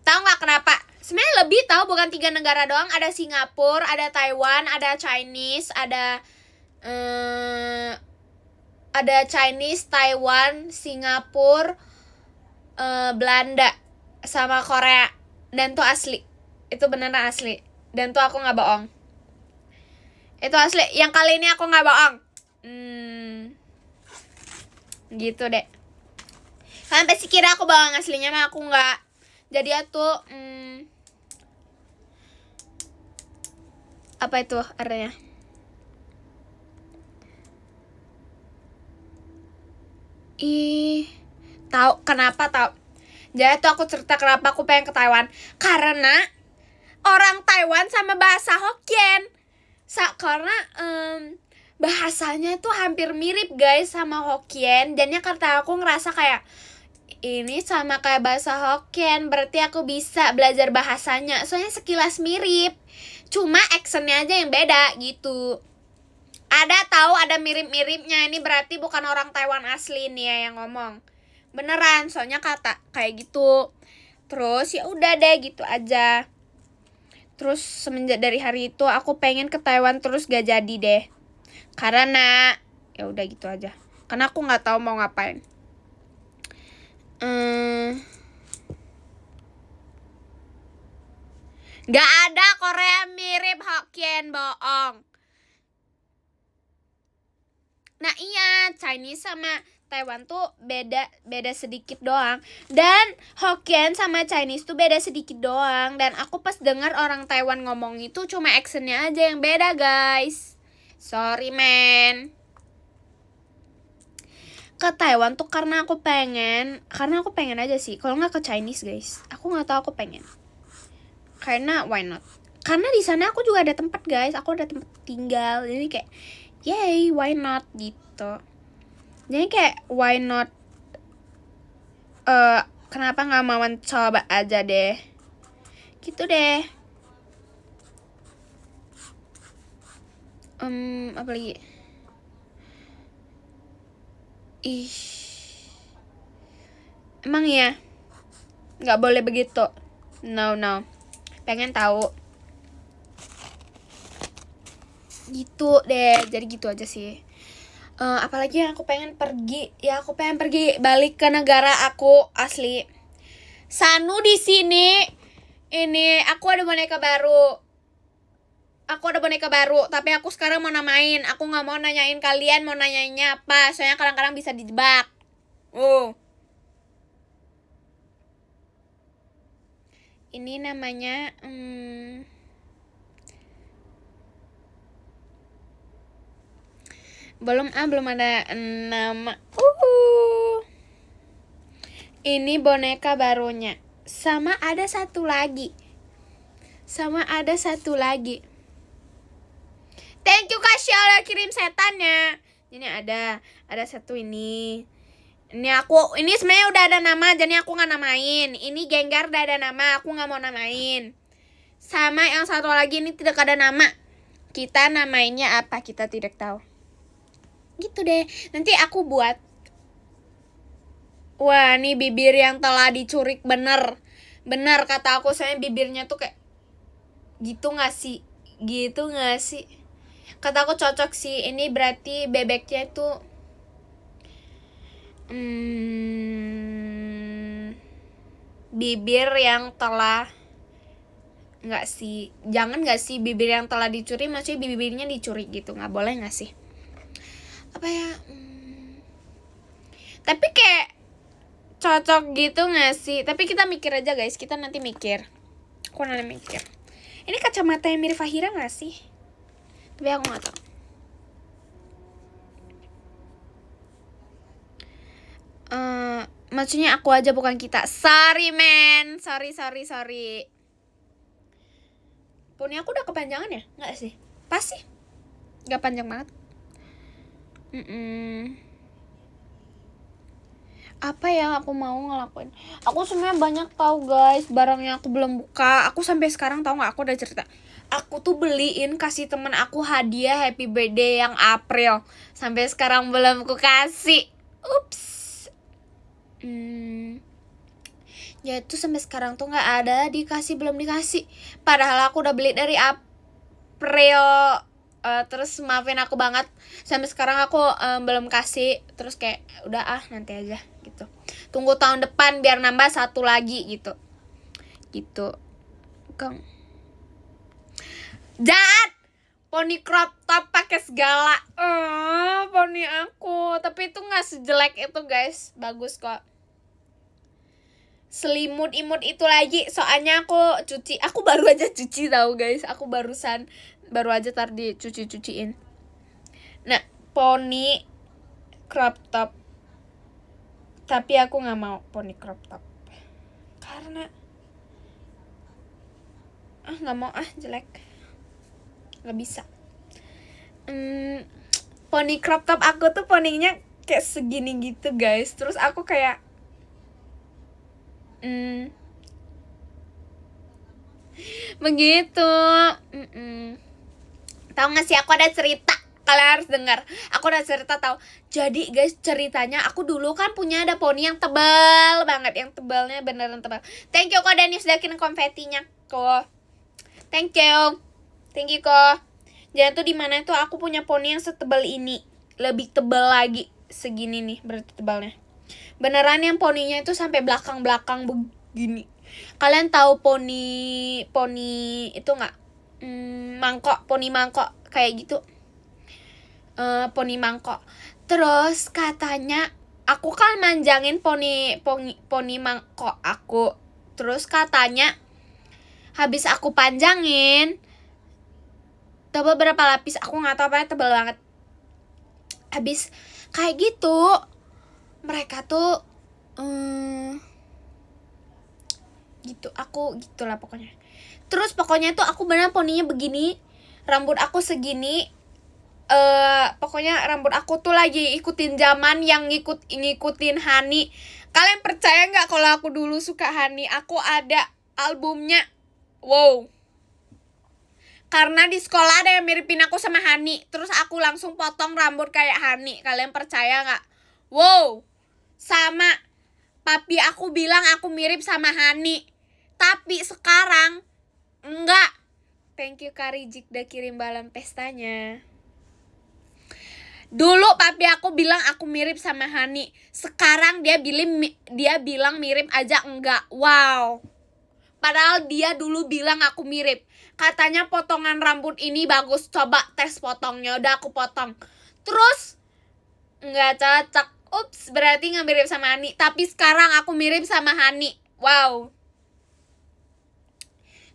Tahu nggak kenapa? Sebenarnya lebih tahu, bukan 3 negara doang. Ada Singapura, ada Taiwan, ada Chinese, ada Chinese, Taiwan, Singapura, Belanda, sama Korea. Dan tuh asli. Itu beneran asli. Dan tuh aku gak bohong. Itu asli. Yang kali ini aku gak bohong. Gitu deh. Kalian pasti kira aku bohong, aslinya mah aku gak. Jadi tuh apa itu artinya? Tahu kenapa tahu? Jadi tuh aku cerita kenapa aku pengen ke Taiwan. Karena orang Taiwan sama bahasa Hokkien. Karena bahasanya tuh hampir mirip guys sama Hokkien. Jadinya kata aku ngerasa kayak ini sama kayak bahasa Hokkien, berarti aku bisa belajar bahasanya. Soalnya sekilas mirip. Cuma accentnya aja yang beda gitu. Ada mirip-miripnya. Ini berarti bukan orang Taiwan asli nih ya yang ngomong. Beneran, soalnya kata kayak gitu. Terus ya udah deh gitu aja. Terus semenjak dari hari itu aku pengen ke Taiwan terus gak jadi deh. Karena ya udah gitu aja. Karena aku nggak tahu mau ngapain. Gak ada Korea mirip Hokkien, bohong. Nah iya, Chinese sama Taiwan tuh beda sedikit doang. Dan Hokkien sama Chinese tuh beda sedikit doang. Dan aku pas dengar orang Taiwan ngomong itu cuma accentnya aja yang beda guys. Sorry man. Ke Taiwan tuh karena aku pengen aja sih. Kalau nggak ke Chinese guys, aku nggak tahu, aku pengen. Karena why not? Karena di sana aku juga ada tempat guys, aku ada tempat tinggal. Jadi kayak yay, why not gitu. Jadi kayak why not, kenapa gak mau coba aja deh. Gitu deh. Apa lagi? Emang ya? Gak boleh begitu. No. Pengen tahu. Gitu deh. Jadi gitu aja sih. Apalagi yang aku pengen pergi, ya aku pengen pergi balik ke negara aku asli. Sanu di sini. Ini aku ada boneka baru. Tapi aku sekarang mau namain. Aku nggak mau nanyain kalian mau nanyainnya apa. Soalnya kadang-kadang bisa dijebak. Ini namanya belum ada nama. Ini boneka barunya. Sama ada satu lagi. Thank you Kak Syah kirim setannya. Ini ada satu ini. Ini sebenarnya udah ada nama, jadi aku nggak namain. Ini Gengar udah ada nama, aku nggak mau namain. Sama yang satu lagi ini tidak ada nama. Kita namainnya apa kita tidak tahu. Gitu deh. Nanti aku buat. Wah, ini bibir yang telah dicurik bener kata aku. Soalnya bibirnya tuh kayak gitu nggak sih? Kata aku cocok sih. Ini berarti bebeknya tuh Bibir yang telah nggak sih, jangan nggak sih, bibir yang telah dicuri, maksudnya bibirnya dicuri gitu, nggak boleh nggak sih? Apa ya? Tapi kayak cocok gitu nggak sih? Tapi kita mikir aja guys, kita nanti mikir. Aku nanti mikir. Ini kacamata yang mirip Fahira nggak sih? Tapi aku nggak tahu. Maksudnya aku aja bukan kita. Sorry men, sorry. Poni aku udah kepanjangan ya? Nggak sih? Pas sih? Nggak panjang banget. Apa yang aku mau ngelakuin? Aku sebenarnya banyak tahu guys, barangnya aku belum buka. Aku sampai sekarang tahu nggak? Aku udah cerita. Aku tuh beliin kasih temen aku hadiah happy birthday yang April. Sampai sekarang belum aku kasih. Ups. Ya itu sampai sekarang tuh nggak ada, dikasih belum dikasih. Padahal aku udah beli dari April. Terus maafin aku banget, sampai sekarang aku belum kasih. Terus kayak udah nanti aja gitu. Tunggu tahun depan biar nambah satu lagi gitu. Kang. Dad, poni crop top pakai segala. Poni aku, tapi itu nggak sejelek itu guys, bagus kok. Selimut imut itu lagi, soalnya aku cuci, aku baru aja cuci tahu guys, aku baru aja tadi cuciin. Nah, poni crop top, tapi aku nggak mau poni crop top karena nggak mau, jelek, nggak bisa. Poni crop top aku tuh poninya kayak segini gitu guys, terus aku kayak begitu. Tahu nggak sih, aku ada cerita, kalian harus dengar. Aku ada cerita tahu. Jadi guys, ceritanya aku dulu kan punya ada poni yang tebal banget, yang tebalnya beneran tebal. Thank you kok Dennis udah kirim konfetinya kok. Thank you kok. Jadi tuh di mana tuh aku punya poni yang setebal ini, lebih tebal lagi, segini nih berarti tebalnya. Beneran yang poninya itu sampai belakang begini. Kalian tahu poni itu nggak? Poni mangkok kayak gitu. Poni mangkok. Terus katanya aku kan manjangin poni mangkok aku. Terus katanya habis aku panjangin tebal berapa lapis, aku nggak tahu, apa tebal banget. Habis kayak gitu mereka tuh gitu, aku gitulah pokoknya. Terus pokoknya tuh aku bener poninya begini, rambut aku segini. Pokoknya rambut aku tuh lagi ikutin zaman yang ngikutin Hani. Kalian percaya nggak kalau aku dulu suka Hani? Aku ada albumnya. Wow. Karena di sekolah ada yang miripin aku sama Hani, terus aku langsung potong rambut kayak Hani. Kalian percaya nggak? Wow. Sama papi aku bilang aku mirip sama Hani, tapi sekarang enggak. Thank you Karijik udah kirim balon pestanya. Dulu papi aku bilang aku mirip sama Hani, sekarang dia bilang mirip aja enggak. Wow. Padahal dia dulu bilang aku mirip. Katanya potongan rambut ini bagus, coba tes potongnya. Udah aku potong, terus enggak cocok. Ups, berarti nggak mirip sama Hani. Tapi sekarang aku mirip sama Hani. Wow.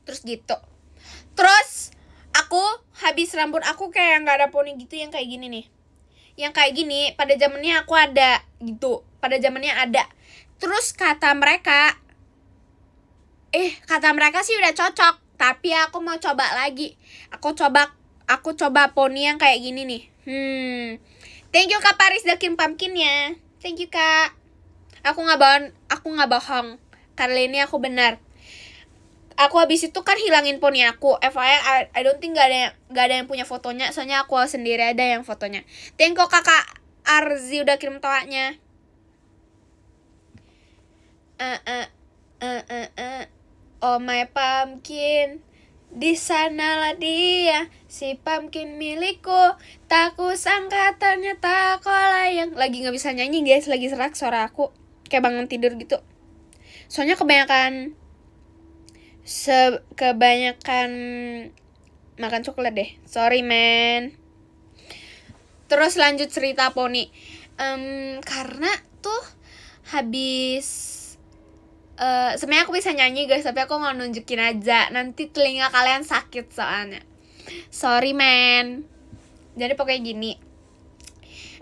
Terus gitu. Terus aku habis rambut aku kayak nggak ada poni gitu, yang kayak gini nih. Yang kayak gini pada zamannya aku ada gitu. Pada zamannya ada. Terus kata mereka sih udah cocok. Tapi aku mau coba lagi. Aku coba poni yang kayak gini nih. Thank you Kak Paris udah kirim pumpkinnya. Thank you Kak. Aku nggak bohong. Kali ini aku benar. Aku habis itu kan hilangin poni aku. FYI, I don't think gak ada yang punya fotonya. Soalnya aku sendiri ada yang fotonya. Thank you Kakak Arzi udah kirim toanya. Oh my pumpkin, Di sanalah dia, si pumpkin milikku. Tak kusangka ternyata kau layang. Lagi gak bisa nyanyi guys, lagi serak suara aku. Kayak bangun tidur gitu. Soalnya kebanyakan makan coklat deh. Sorry man. Terus lanjut cerita Poni. Karena tuh habis sebenarnya aku bisa nyanyi guys, tapi aku mau nunjukin aja. Nanti telinga kalian sakit soalnya. Sorry man. Jadi pokoknya gini.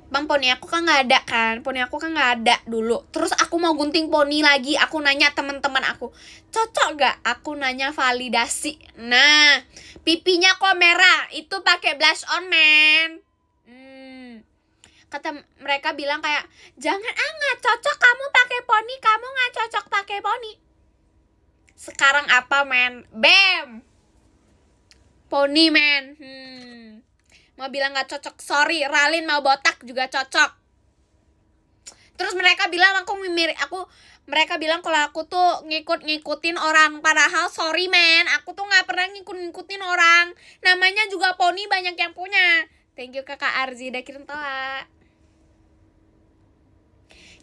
Bang, poni aku kan gak ada kan. Poni aku kan gak ada dulu. Terus aku mau gunting poni lagi. Aku nanya teman-teman aku, cocok gak? Aku nanya validasi. Nah, pipinya kok merah. Itu pakai blush on man. Kata mereka bilang kayak, jangan nggak cocok kamu pakai poni, kamu nggak cocok pakai poni. Sekarang apa men? Bam, poni men. Mau bilang nggak cocok, sorry. Ralin mau botak juga cocok. Terus mereka bilang mereka bilang kalau aku tuh ngikutin orang, padahal sorry men, aku tuh nggak pernah ngikutin orang. Namanya juga poni banyak yang punya. Thank you kakak Arzi udah kirim toa.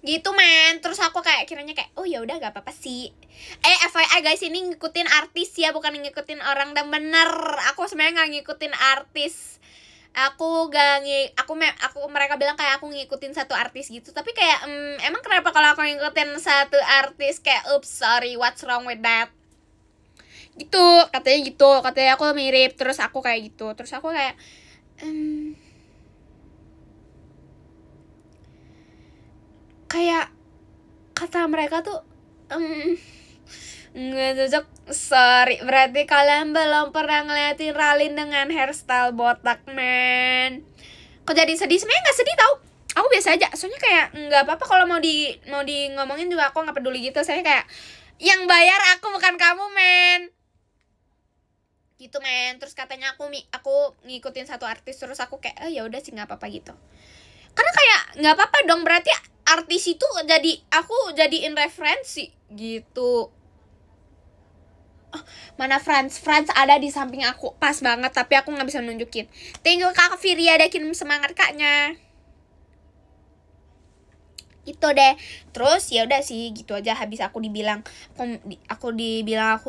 Gitu men. Terus aku kayak kiranya kayak, oh ya udah gak apa-apa sih. FYI guys, ini ngikutin artis ya, bukan ngikutin orang. Dan bener, aku sebenarnya nggak ngikutin artis. Mereka bilang kayak aku ngikutin satu artis gitu. Tapi kayak emang kenapa kalau aku ngikutin satu artis kayak oops sorry, what's wrong with that? Gitu, katanya aku mirip. Terus aku kayak gitu. Terus aku kayak kayak kata mereka tuh nggak cocok. Sorry, berarti kalian belum pernah ngeliatin Ralin dengan hairstyle botak men. Kok jadi sedih? Sebenarnya nggak sedih tau, aku biasa aja. Soalnya kayak nggak apa-apa kalau mau di ngomongin juga aku nggak peduli gitu. Saya kayak yang bayar aku bukan kamu men. Gitu men. Terus katanya aku ngikutin satu artis. Terus aku kayak ya udah sih nggak apa-apa gitu. Karena kayak nggak apa-apa dong, berarti artis itu aku jadiin referensi gitu. Mana Franz ada di samping aku pas banget, tapi aku nggak bisa nunjukin. Thank you Kak Firia udah kirim semangat kaknya. Itu deh. Terus ya udah sih gitu aja. Habis aku dibilang aku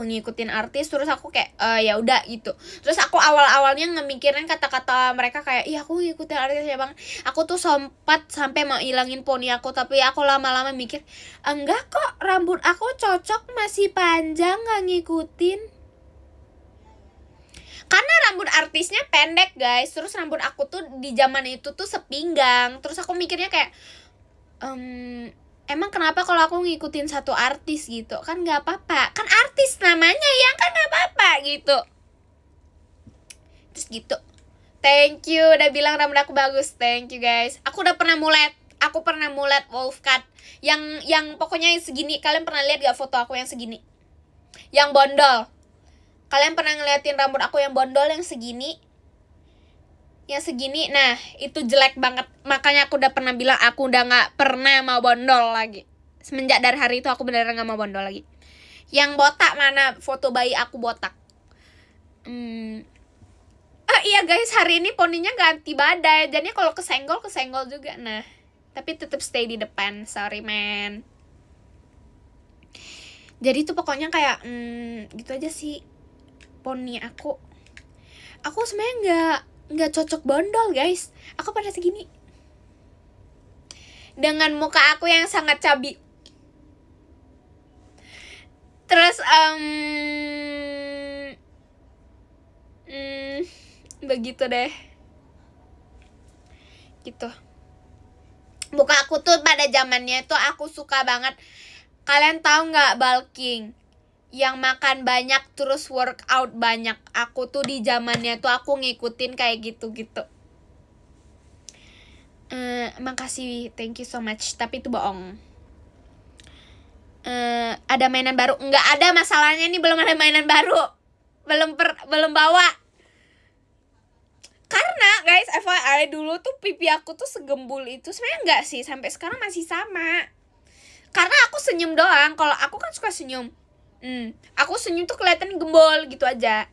ngikutin artis. Terus aku kayak ya udah gitu. Terus aku awalnya ngemikirin kata-kata mereka kayak iya aku ngikutin artis ya bang. Aku tuh sempat sampai mau ilangin poni aku, tapi aku lama-lama mikir enggak kok, rambut aku cocok masih panjang, nggak ngikutin. Karena rambut artisnya pendek guys. Terus rambut aku tuh di zaman itu tuh sepinggang. Terus aku mikirnya kayak emang kenapa kalau aku ngikutin satu artis gitu? Kan gak apa-apa, kan artis namanya ya, kan gak apa-apa gitu. Terus gitu. Thank you udah bilang rambut aku bagus. Thank you guys. Aku pernah mulet wolf cut. Yang pokoknya yang segini. Kalian pernah lihat gak foto aku yang segini? Yang bondol. Kalian pernah ngeliatin rambut aku yang bondol yang segini? Yang segini, nah itu jelek banget. Makanya aku udah pernah bilang aku udah gak pernah mau bondol lagi. Semenjak dari hari itu aku beneran gak mau bondol lagi. Yang botak mana foto bayi aku botak? Iya guys, hari ini poninya ganti badai. Jadinya kalau kesenggol juga. Nah, tapi tetap stay di depan. Sorry man. Jadi tuh pokoknya kayak gitu aja sih poni aku. Aku sebenarnya nggak cocok bondol guys. Aku pada segini dengan muka aku yang sangat cabi. Terus begitu deh gitu. Muka aku tuh pada zamannya tuh aku suka banget. Kalian tahu nggak bulking? Yang makan banyak terus workout banyak. Aku tuh di zamannya tuh aku ngikutin kayak gitu-gitu. Makasih, thank you so much. Tapi itu bohong. Ada mainan baru? Nggak ada, masalahnya nih belum ada mainan baru. Belum bawa. Karena guys, FYI dulu tuh pipi aku tuh segembul itu. Sebenarnya nggak sih, sampai sekarang masih sama. Karena aku senyum doang. Kalau aku kan suka senyum. Aku senyum tuh kelihatan gembol gitu aja.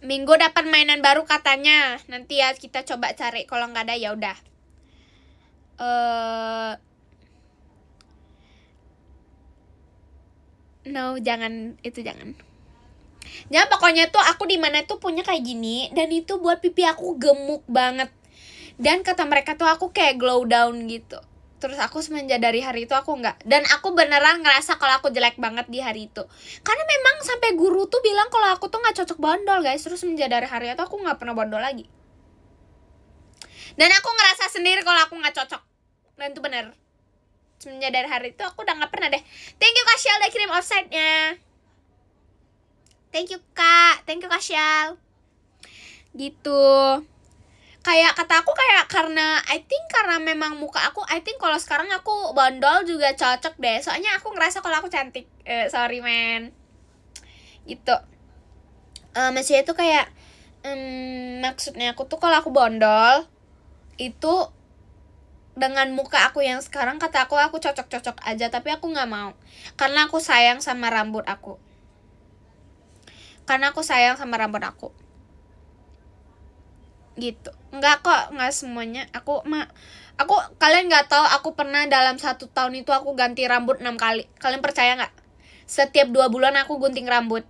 Minggu dapat mainan baru katanya. Nanti ya kita coba cari, kalau nggak ada ya udah. No, jangan, itu jangan. Ya pokoknya tuh aku di mana tuh punya kayak gini, dan itu buat pipi aku gemuk banget. Dan kata mereka tuh aku kayak glow down gitu. Terus aku semenjak dari hari itu aku enggak. Dan aku beneran ngerasa kalau aku jelek banget di hari itu. Karena memang sampai guru tuh bilang kalau aku tuh gak cocok bondol guys. Terus semenjak dari hari itu aku gak pernah bondol lagi. Dan aku ngerasa sendiri kalau aku gak cocok. Dan itu bener. Semenjak dari hari itu aku udah gak pernah deh. Thank you Kak Syal udah kirim offside-nya. Thank you Kak. Thank you Kak Syal. Gitu. Kayak kata aku kayak karena I think karena memang muka aku, I think kalau sekarang aku bondol juga cocok deh. Soalnya aku ngerasa kalau aku cantik. Sorry man. Gitu. Maksudnya itu kayak maksudnya aku tuh kalau aku bondol itu dengan muka aku yang sekarang, kata aku cocok-cocok aja, tapi aku nggak mau karena aku sayang sama rambut aku. Gitu. Enggak kok, enggak semuanya. Aku kalian nggak tahu aku pernah dalam 1 tahun itu aku ganti rambut 6 kali. Kalian percaya nggak? Setiap 2 bulan aku gunting rambut.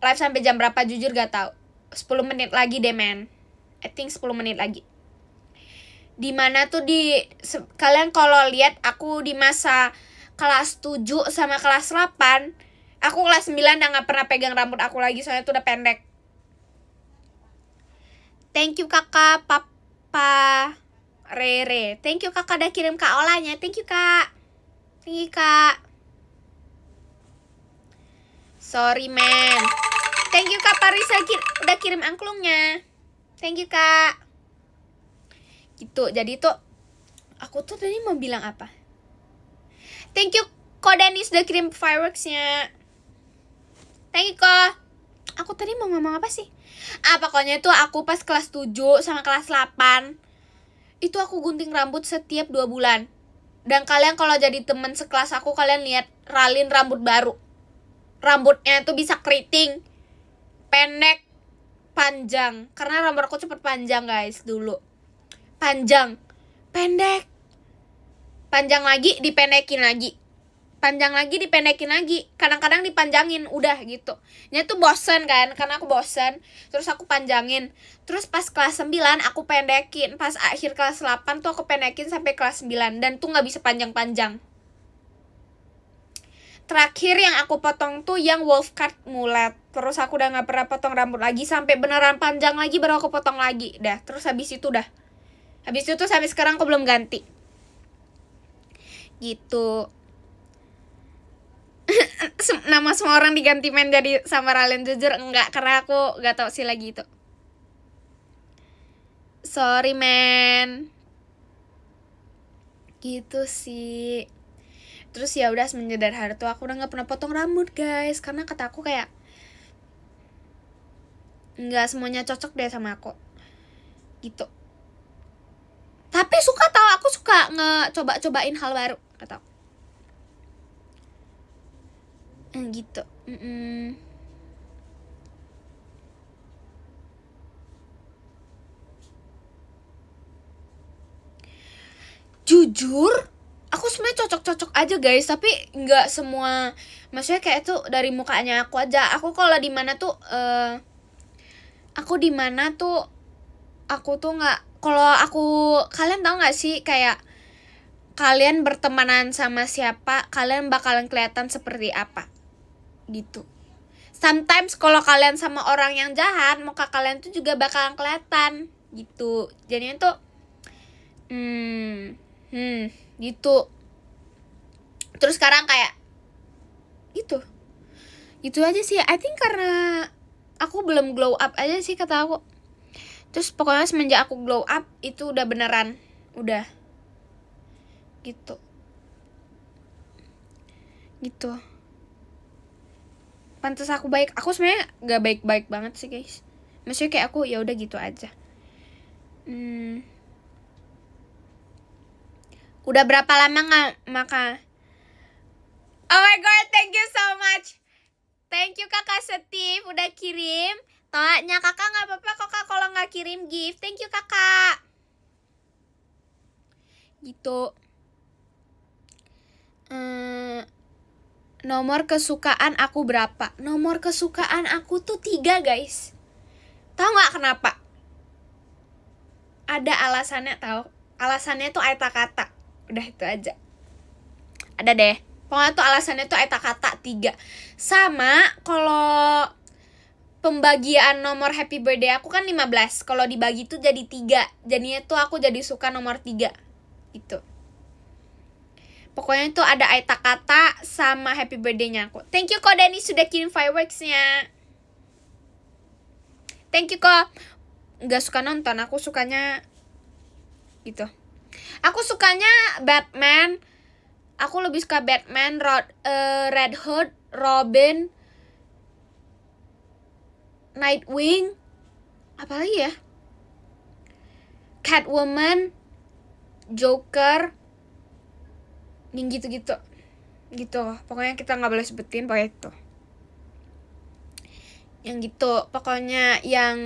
Live sampai jam berapa jujur gak tahu. 10 menit lagi deh men. I think 10 menit lagi. Dimana tuh kalian kalau lihat aku di masa kelas 7 sama kelas 8, aku kelas 9 udah gak pernah pegang rambut aku lagi, soalnya tuh udah pendek. Thank you kakak Papa Rere. Thank you kakak udah kirim Kak Olanya. Thank you kak. Thank you kak. Sorry man. Thank you kak Parisa udah kirim angklungnya. Thank you kak. Gitu. Jadi tuh aku tuh tadi mau bilang apa? Thank you Ko Dennis udah kirim fireworksnya. Thank you kok. Aku tadi mau ngomong apa sih? Pokoknya itu aku pas kelas 7 sama kelas 8 itu aku gunting rambut setiap 2 bulan. Dan kalian kalau jadi temen sekelas aku, kalian lihat Ralin rambut baru. Rambutnya tuh bisa keriting, pendek, panjang. Karena rambut aku cepet panjang guys dulu. Panjang, pendek, panjang lagi, dipendekin lagi. Panjang lagi, dipendekin lagi. Kadang-kadang dipanjangin, udah gitu. Nya tuh bosen kan, karena aku bosen. Terus aku panjangin. Terus pas kelas 9 aku pendekin. Pas akhir kelas 8 tuh aku pendekin sampai kelas 9. Dan tuh gak bisa panjang-panjang. Terakhir yang aku potong tuh yang wolf cut mullet. Terus aku udah gak pernah potong rambut lagi. Sampai beneran panjang lagi baru aku potong lagi. Dah, terus habis itu dah. Habis itu sampai sekarang aku belum ganti. Gitu. Nama semua orang diganti men jadi sama Ralen, jujur enggak, karena aku gak tau sih lagi itu. Sorry men. Gitu sih. Terus ya udah semenjak dari hari itu aku udah gak pernah potong rambut guys, karena kata aku kayak nggak semuanya cocok deh sama aku. Gitu. Tapi suka tau, aku suka ngecoba-cobain hal baru kata aku. Gitu. Jujur aku sebenarnya cocok-cocok aja guys, tapi nggak semua. Maksudnya kayak itu dari mukanya aku aja. Aku kalau di mana tuh aku tuh nggak, kalau aku, kalian tahu nggak sih kayak kalian bertemanan sama siapa, kalian bakalan kelihatan seperti apa gitu. Sometimes kalau kalian sama orang yang jahat, muka kalian tuh juga bakalan kelihatan gitu. Jadinya tuh gitu. Terus sekarang kayak gitu aja sih. I think karena aku belum glow up aja sih kata aku. Terus pokoknya semenjak aku glow up itu udah beneran, udah gitu. Pantes aku baik. Aku sebenarnya gak baik-baik banget sih guys. Maksudnya kayak aku ya udah gitu aja. Udah berapa lama nggak makan? Oh my god, thank you so much. Thank you kakak Steve udah kirim. Tanya kakak nggak apa-apa kok kak kalau nggak kirim gift. Thank you kakak. Gitu. Nomor kesukaan aku berapa? Nomor kesukaan aku tuh 3 guys. Tahu nggak kenapa? Ada alasannya tahu. Alasannya tuh eta kata. Udah itu aja. Ada deh. Pokoknya tuh alasannya tuh eta kata 3. Sama kalau pembagian nomor happy birthday aku kan 15. Kalau dibagi tuh jadi 3. Jadinya tuh aku jadi suka nomor 3. Gitu. Pokoknya tuh ada eta kata sama happy birthday-nya aku. Thank you kok Dani sudah kirim fireworks-nya. Thank you kok. Nggak suka nonton, aku sukanya gitu. Aku sukanya Batman. Aku lebih suka Batman, Red Hood, Robin, Nightwing, apa lagi ya? Catwoman, Joker, yang gitu-gitu. Gitu. Pokoknya kita nggak boleh sebutin pokoknya itu. Yang gitu. Pokoknya yang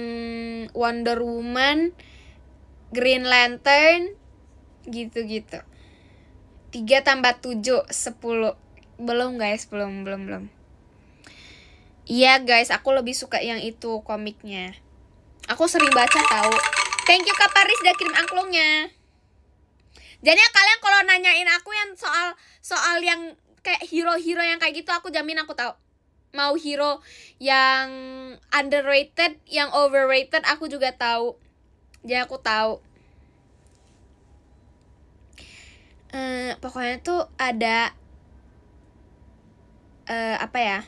Wonder Woman, Green Lantern, gitu-gitu. 3 tambah 7, 10. Belum guys, belum. Iya guys, aku lebih suka yang itu komiknya. Aku sering baca tahu. Thank you Kak Paris udah kirim angklungnya. Jadi kalian kalau nanyain aku yang soal yang kayak hero-hero yang kayak gitu, aku jamin aku tahu. Mau hero yang underrated, yang overrated, aku juga tahu. Jadi aku tahu. Pokoknya tuh ada apa ya?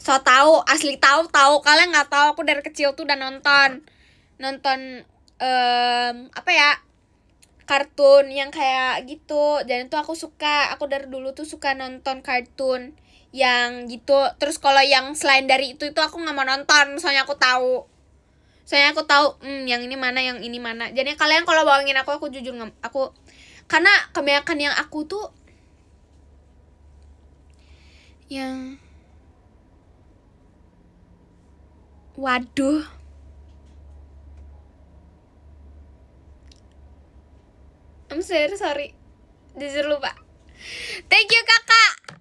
So tahu, asli tahu kalian nggak tahu, aku dari kecil tuh udah nonton apa ya, kartun yang kayak gitu. Dan itu aku suka, aku dari dulu tuh suka nonton kartun yang gitu. Terus kalau yang selain dari itu aku nggak mau nonton, soalnya aku tahu yang ini mana. Jadi kalian kalau bawangin aku jujur aku, karena kebanyakan yang aku tuh yang waduh, I'm sorry, jujur lupa. Thank you kakak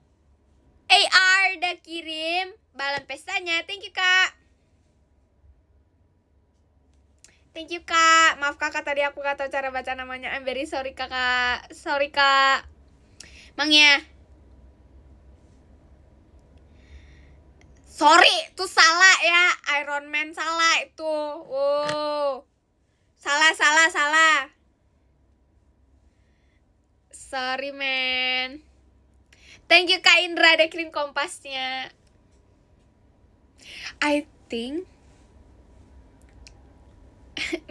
AR udah kirim balon pestanya. Thank you kak. Thank you kak. Maaf kakak, tadi aku gak tahu cara baca namanya. I'm very sorry kakak. Sorry kak. Mang ya. Sorry, itu salah ya. Iron Man salah itu. Wow. Salah. Sorry man. Thank you Kak Indra udah kirim kompasnya. I think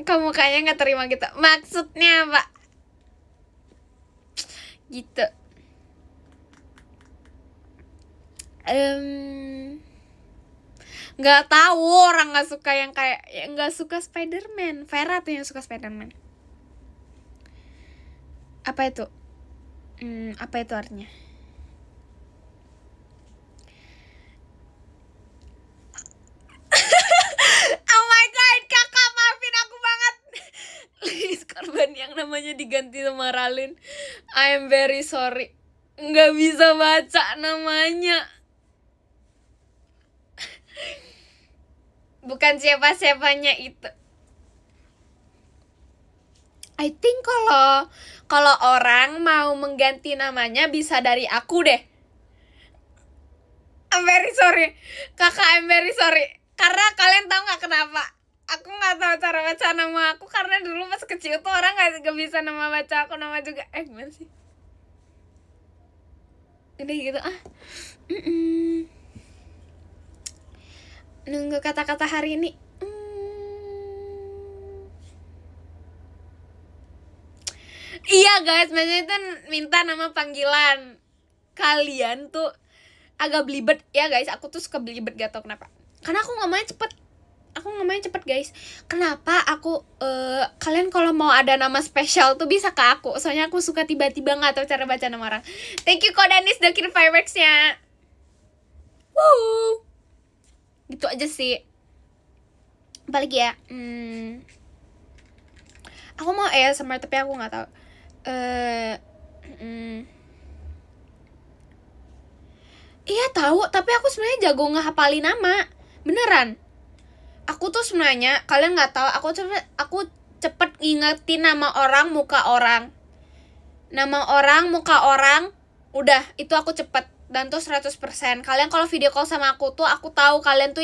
kamu kayaknya gak terima gitu. Maksudnya apa? Gitu. Gak tahu, orang gak suka yang kayak, gak suka Spider-Man. Vera tuh yang suka Spider-Man. Apa itu? Apa itu artinya? Oh my god, kakak maafin aku banget. Please, korban yang namanya diganti sama Ralin. I am very sorry. Nggak bisa baca namanya. Bukan siapa-siapanya itu. I think kalau orang mau mengganti namanya bisa dari aku deh. I'm very sorry. Kakak, I'm very sorry. Karena kalian tahu gak kenapa? Aku gak tahu cara baca nama aku. Karena dulu pas kecil tuh orang gak bisa nama baca aku. Nama juga, gimana sih? Udah gitu, nunggu kata-kata hari ini. Iya guys, maksudnya itu minta nama panggilan. Kalian tuh agak belibet ya guys. Aku tuh suka belibet, gak tau kenapa. Karena aku ngomongnya cepet guys. Kenapa aku kalian kalau mau ada nama spesial tuh bisa ke aku. Soalnya aku suka tiba-tiba gak tau cara baca nama orang. Thank you kok Danis udah kirim fireworks-nya. Woo. Gitu aja sih. Apalagi ya, aku mau ASMR tapi aku nggak tahu. Iya tahu, tapi aku sebenarnya jago ngehafalin nama. Beneran. Aku tuh sebenarnya, kalian nggak tahu, aku cepet ngingetin nama orang, muka orang. Nama orang, muka orang, udah, itu aku cepet. Dan tuh 100%. Kalian kalau video call sama aku tuh, aku tahu kalian tuh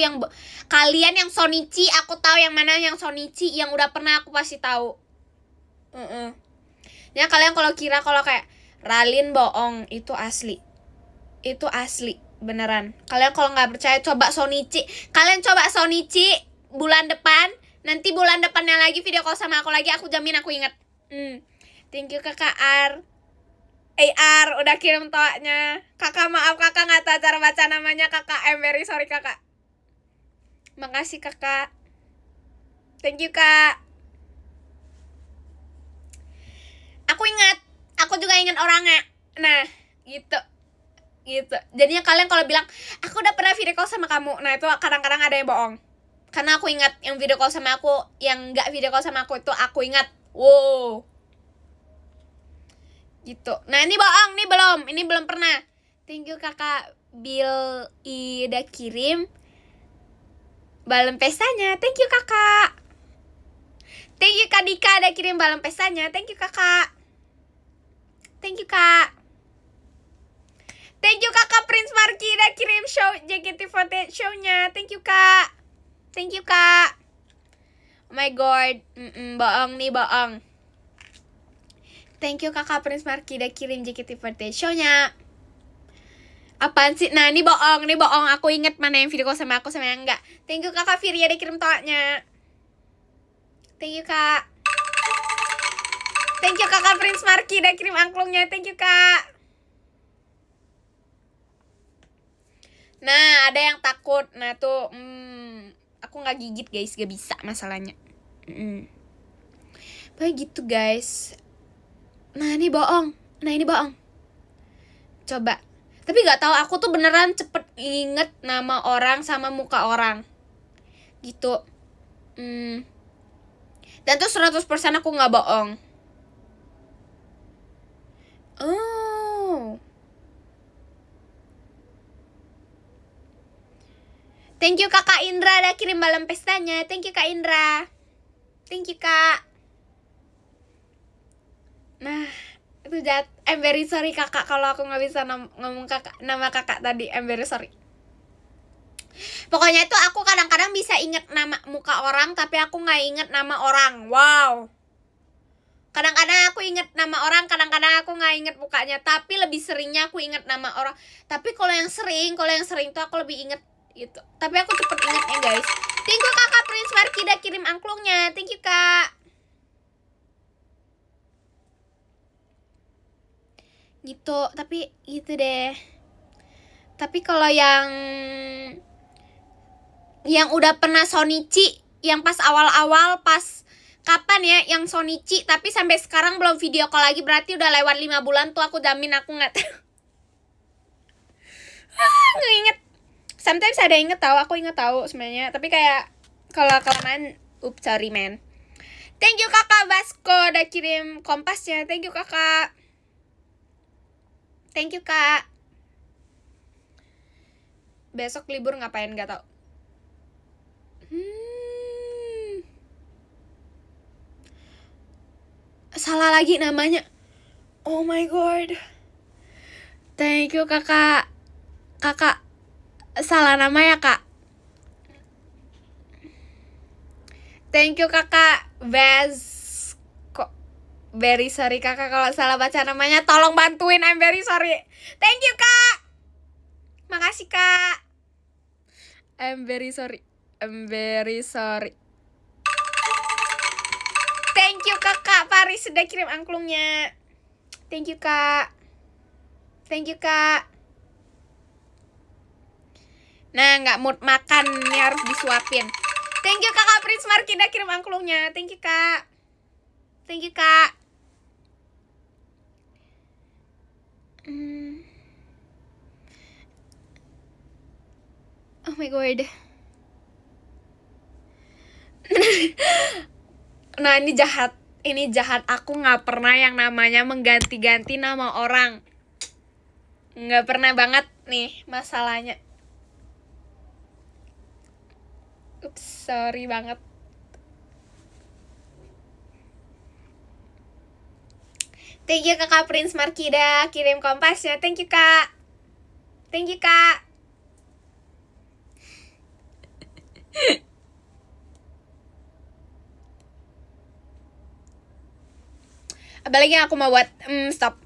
kalian yang Sonichi, aku tahu yang mana yang Sonichi, yang udah pernah aku pasti tahu. Ya kalian kalau kira kalau kayak Ralin bohong, itu asli. Itu asli, beneran. Kalian kalau nggak percaya coba Sonichi. Kalian coba Sonichi bulan depan. Nanti bulan depannya lagi video call sama aku lagi, aku jamin aku inget. Thank you kakak AR udah kirim toanya. Kakak maaf kakak nggak tahu cara baca namanya kakak. I'm very sorry kakak. Makasih kakak. Thank you kak. Aku ingat. Aku juga ingat orangnya. Nah gitu. Jadinya kalian kalau bilang aku udah pernah video call sama kamu, nah itu kadang-kadang ada yang bohong. Karena aku ingat yang video call sama aku, yang nggak video call sama aku itu aku ingat. Wow. Gitu. Nah ini bohong, ini belum pernah. Thank you kakak Bill udah kirim balon pestanya. Thank you kakak. Thank you kak Dika udah kirim balon pestanya. Thank you kakak. Thank you kak. Thank you kakak Prince Marky udah kirim show JKT48 show-nya. Thank you kak. Thank you kak. Oh my god. Bohong nih, bohong. Thank you kakak Prince Marky udah kirim JKT48 show-nya. Apaan sih? Nah ini bohong. Aku inget mana yang video call sama aku sama yang enggak. Thank you kakak Firya udah kirim toanya. Thank you kak. Thank you kakak Prince Marky udah kirim angklungnya. Thank you kak. Nah ada yang takut. Nah tuh aku gak gigit guys. Gak bisa masalahnya. Begitu guys. Nah ini bohong. Coba. Tapi gak tahu aku tuh beneran cepet inget nama orang sama muka orang. Gitu. Dan tuh 100% aku gak bohong. Oh. Thank you kakak Indra udah kirim balon pestanya. Thank you kak Indra. Thank you kak. Nah itu jahat. I'm very sorry kakak kalau aku gak bisa ngomong nama kakak tadi. I'm very sorry. Pokoknya itu aku kadang-kadang bisa inget nama muka orang, tapi aku gak inget nama orang. Wow. Kadang-kadang aku inget nama orang, kadang-kadang aku gak inget mukanya. Tapi lebih seringnya aku inget nama orang. Tapi kalau yang sering tuh aku lebih inget gitu. Tapi aku cepet ingetnya guys. Thank you kakak Prince Marky udah kirim angklungnya. Thank you kak. Gitu, tapi gitu deh. Tapi kalau yang udah pernah Sonichi, yang pas awal-awal, pas kapan ya yang Sonichi, tapi sampai sekarang belum video call lagi, berarti udah lewat 5 bulan tuh, aku jamin aku gak tahu. Nggak inget. Sometimes ada inget tahu, aku inget tahu sebenarnya, tapi kayak kalau kelamaan, sorry man. Thank you kakak Vasco udah kirim kompasnya. Thank you kakak. Thank you kak. Besok libur ngapain gak tau. Salah lagi namanya. Oh my god. Thank you kakak. Kakak salah nama ya kak. Thank you kakak kok very sorry kakak kalau salah baca namanya. Tolong bantuin, I'm very sorry. Thank you kak. Makasih kak. I'm very sorry. Thank you kakak Paris sudah kirim angklungnya. Thank you kak. Nah gak mood makan, ini harus disuapin. Thank you kakak Prince Marky udah kirim angklungnya. Thank you kak. Oh my god. Nah ini jahat, aku nggak pernah yang namanya mengganti-ganti nama orang, nggak pernah banget nih masalahnya. Sorry banget. Thank you kakak Prince Markida kirim kompasnya. Thank you kak. Thank you kak. Apalagi yang aku mau buat. Stop.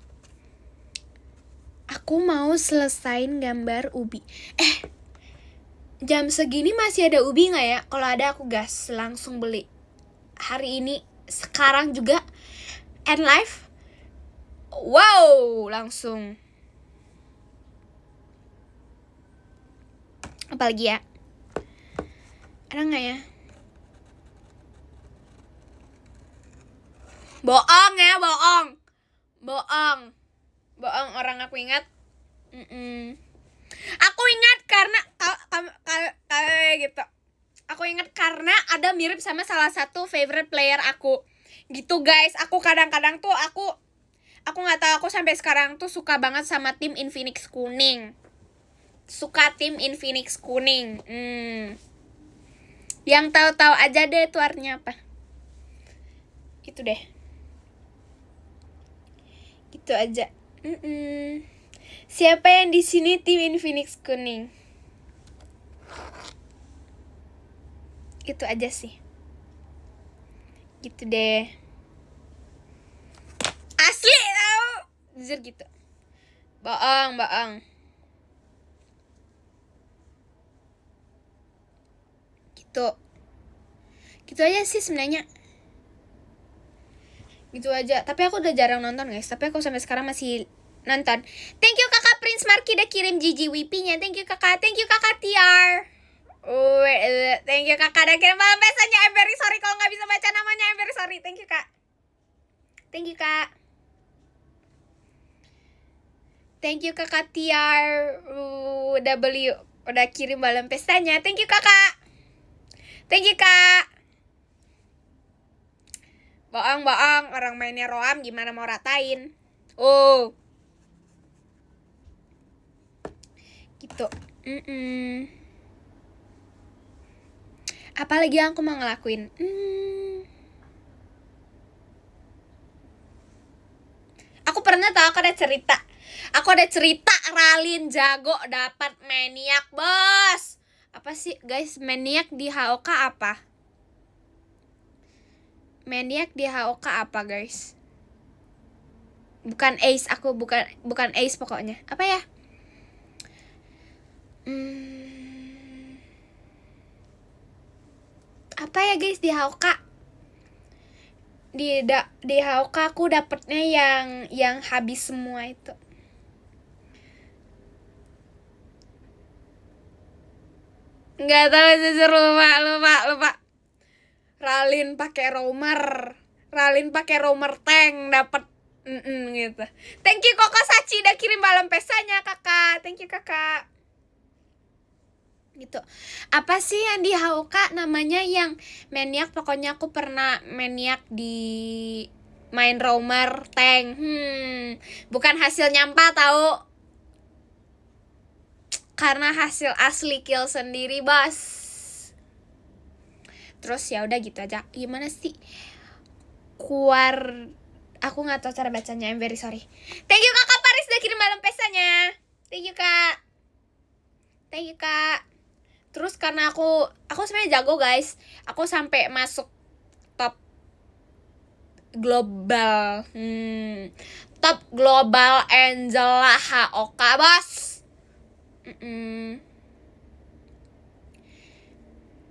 Aku mau selesain gambar ubi. Jam segini masih ada ubi gak ya? Kalau ada aku gas langsung beli. Hari ini, sekarang juga. And live. Wow, langsung. Apalagi ya? Ada gak ya? Bohong ya, bohong. Bohong orang aku ingat. Aku ingat karena gitu. Aku ingat karena ada mirip sama salah satu favorite player aku. Gitu guys, aku kadang-kadang tuh aku nggak tahu, aku sampai sekarang tuh suka banget sama tim Infinix kuning. Yang tahu-tahu aja deh itu artinya apa. Itu deh. Gitu aja. Siapa yang di sini tim Infinix kuning? Itu aja sih. Gitu deh. Asli tau. Jujur gitu. Bohong. Gitu aja sih sebenarnya. Gitu aja. Tapi aku udah jarang nonton guys. Tapi aku sampai sekarang masih nonton. Thank you kakak Prince Marky udah kirim GGWP-nya. Thank you kakak TR. Thank you kakak udah kirim malam pesannya. I'm very sorry kalau gak bisa baca namanya. I'm very sorry. Thank you kak. Thank you kakak TR udah kirim malam pestanya. Thank you kakak. Bohong, orang mainnya Roam gimana mau ratain. Gitu. Apalagi yang aku mau ngelakuin. Aku pernah tahu aku ada cerita Ralin jago dapat maniak bos. Apa sih guys, maniak di HOK apa? Maniak di HOK apa guys? Bukan ace, aku bukan ace pokoknya. Apa ya? Apa ya guys di HOK? Di HOK aku dapetnya yang habis semua itu. Nggak tahu jujur, lupa. Ralin pakai roamer tank dapat gitu. Thank you Koko Sachi udah kirim malam pesanya kakak. Thank you kakak. Gitu. Apa sih yang di HOK namanya yang maniak? Pokoknya aku pernah maniak di main roamer tank. Bukan hasil nyampah tahu. Karena hasil asli kill sendiri, bos. Terus ya udah gitu aja. Gimana sih? Aku nggak tahu cara bacanya. I'm very sorry. Thank you kakak Paris udah kirim malam pesanya. Thank you kak. Terus karena aku sebenarnya jago guys. Aku sampai masuk top global. Top global Angela HOK bos.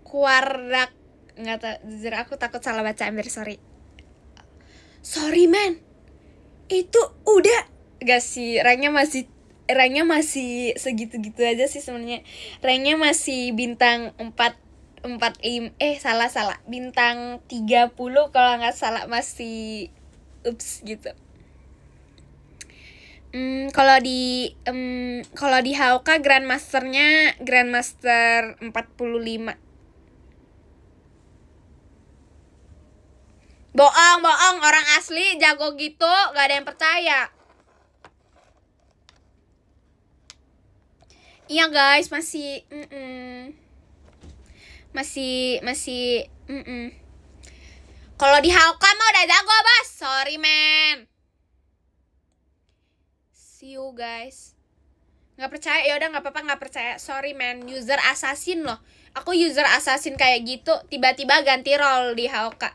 Kuardak nggak tahu, jujur aku takut salah baca. I'm very sorry. Sorry man, itu udah gak sih, ranknya masih segitu-gitu aja sih sebenarnya. Ranknya masih bintang 45 salah bintang 30 kalau nggak salah, masih ups gitu. Kalau di HOK Grandmaster 45. Bohong, bohong. Orang asli jago gitu, gak ada yang percaya. Iya guys, masih Kalau di Hauka mah udah jago, Bos. Sorry, man. See you guys. Nggak percaya, ya udah nggak apa-apa, nggak percaya. Sorry, man. User assassin loh. Aku user assassin kayak gitu, tiba-tiba ganti role di Hauka.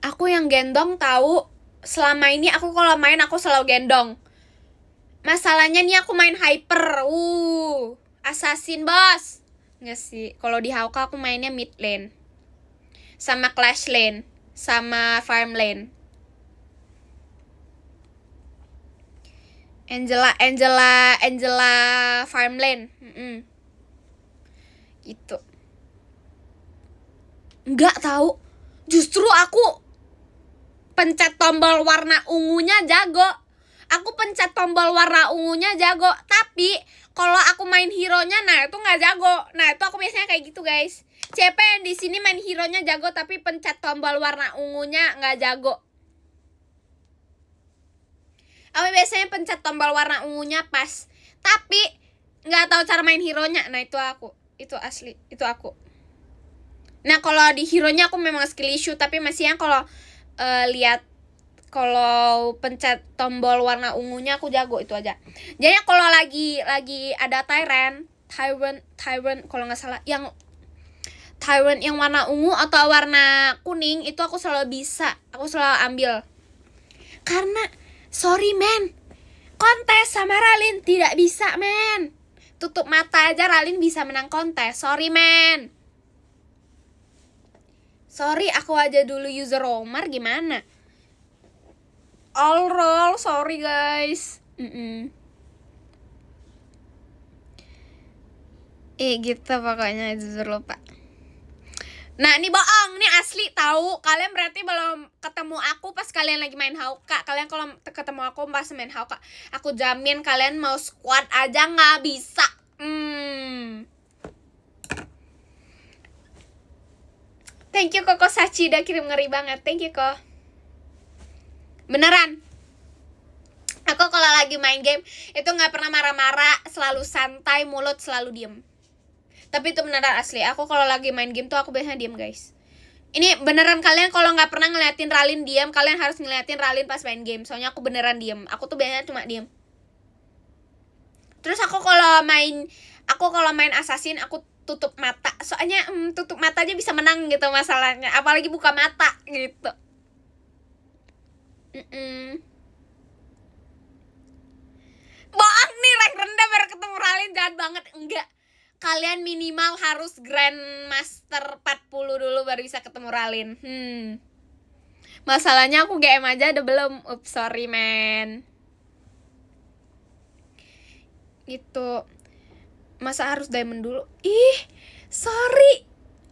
Aku yang gendong tahu. Selama ini aku kalau main aku selalu gendong. Masalahnya nih aku main hyper. Assassin, Bos. Nggak sih. Kalau di Hauka aku mainnya mid lane. Sama clash lane. Sama farm lane. Angela farm lane. Gitu. Nggak tahu. Justru aku pencet tombol warna ungunya jago. Aku pencet tombol warna ungunya jago. Tapi kalau aku main hero-nya, nah itu nggak jago. Nah itu aku biasanya kayak gitu guys. CP yang di sini main hero-nya jago, tapi pencet tombol warna ungunya nggak jago. Aku biasanya pencet tombol warna ungunya pas, tapi nggak tahu cara main hero-nya. Nah itu aku, itu asli, itu aku. Nah kalau di hero-nya aku memang skill issue, tapi masih yang kalau lihat kalau pencet tombol warna ungunya aku jago, itu aja. Jadi kalau lagi ada Tyrant kalau nggak salah, yang Tyrant yang warna ungu atau warna kuning itu aku selalu bisa, aku selalu ambil. Karena sorry men, kontes sama Ralin tidak bisa men. Tutup mata aja Ralin bisa menang kontes. Sorry men. Sorry, aku aja dulu user Romar, gimana? All roll, sorry guys. Gitu pokoknya, jujur lupa. Nah ini bohong, ini asli tahu. Kalian berarti belum ketemu aku pas kalian lagi main Hauka. Kalian kalau ketemu aku pas main Hauka, aku jamin kalian mau squad aja nggak bisa. Thank you Koko Sachi udah kirim, ngeri banget. Thank you Ko. Beneran. Aku kalau lagi main game itu nggak pernah marah-marah, selalu santai, mulut selalu diem. Tapi itu beneran asli. Aku kalau lagi main game tuh aku biasanya diem guys. Ini beneran, kalian kalau nggak pernah ngeliatin Ralin diem, kalian harus ngeliatin Ralin pas main game. Soalnya aku beneran diem. Aku tuh biasanya cuma diem. Terus aku kalau main assassin aku tutup mata. Soalnya tutup mata aja bisa menang gitu masalahnya. Apalagi buka mata gitu. Bohong nih, rank rendah baru ketemu Ralin, jahat banget. Enggak. Kalian minimal harus Grandmaster 40 dulu baru bisa ketemu Ralin. Masalahnya aku GM aja udah belum. Oops, sorry man. Gitu. Masa harus diamond dulu? Sorry.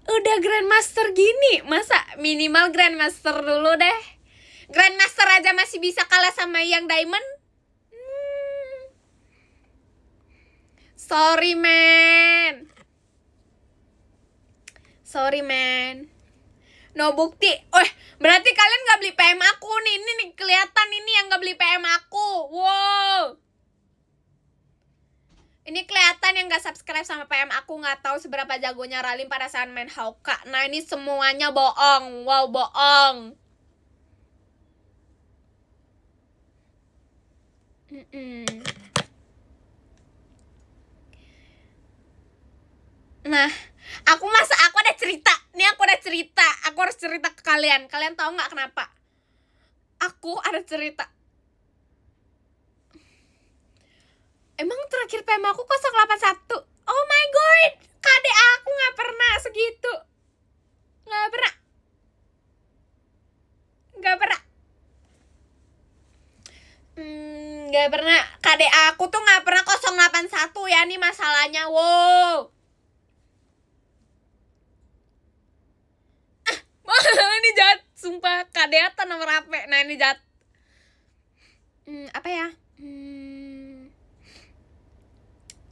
Udah Grandmaster gini, masa minimal Grandmaster dulu deh. Grandmaster aja masih bisa kalah sama yang diamond. Sorry man. No bukti. Berarti kalian gak beli PM aku nih. Ini nih kelihatan ini yang gak beli PM aku. Wow. Ini kelihatan yang gak subscribe sama PM aku. Gak tahu seberapa jagonya Ralin pada saat main Hauka. Nah ini semuanya bohong. Wow, bohong. Nah, aku ada cerita. Nih aku ada cerita. Aku harus cerita ke kalian. Kalian tahu nggak kenapa? Aku ada cerita. Emang terakhir PM aku 081. Oh my god, KD aku nggak pernah segitu. Nggak pernah. Nggak pernah. KD aku tuh nggak pernah 081 ya, nih masalahnya. Wow. Ini jahat, sumpah. KD-ata nomor HP. Nah ini jahat. Apa ya?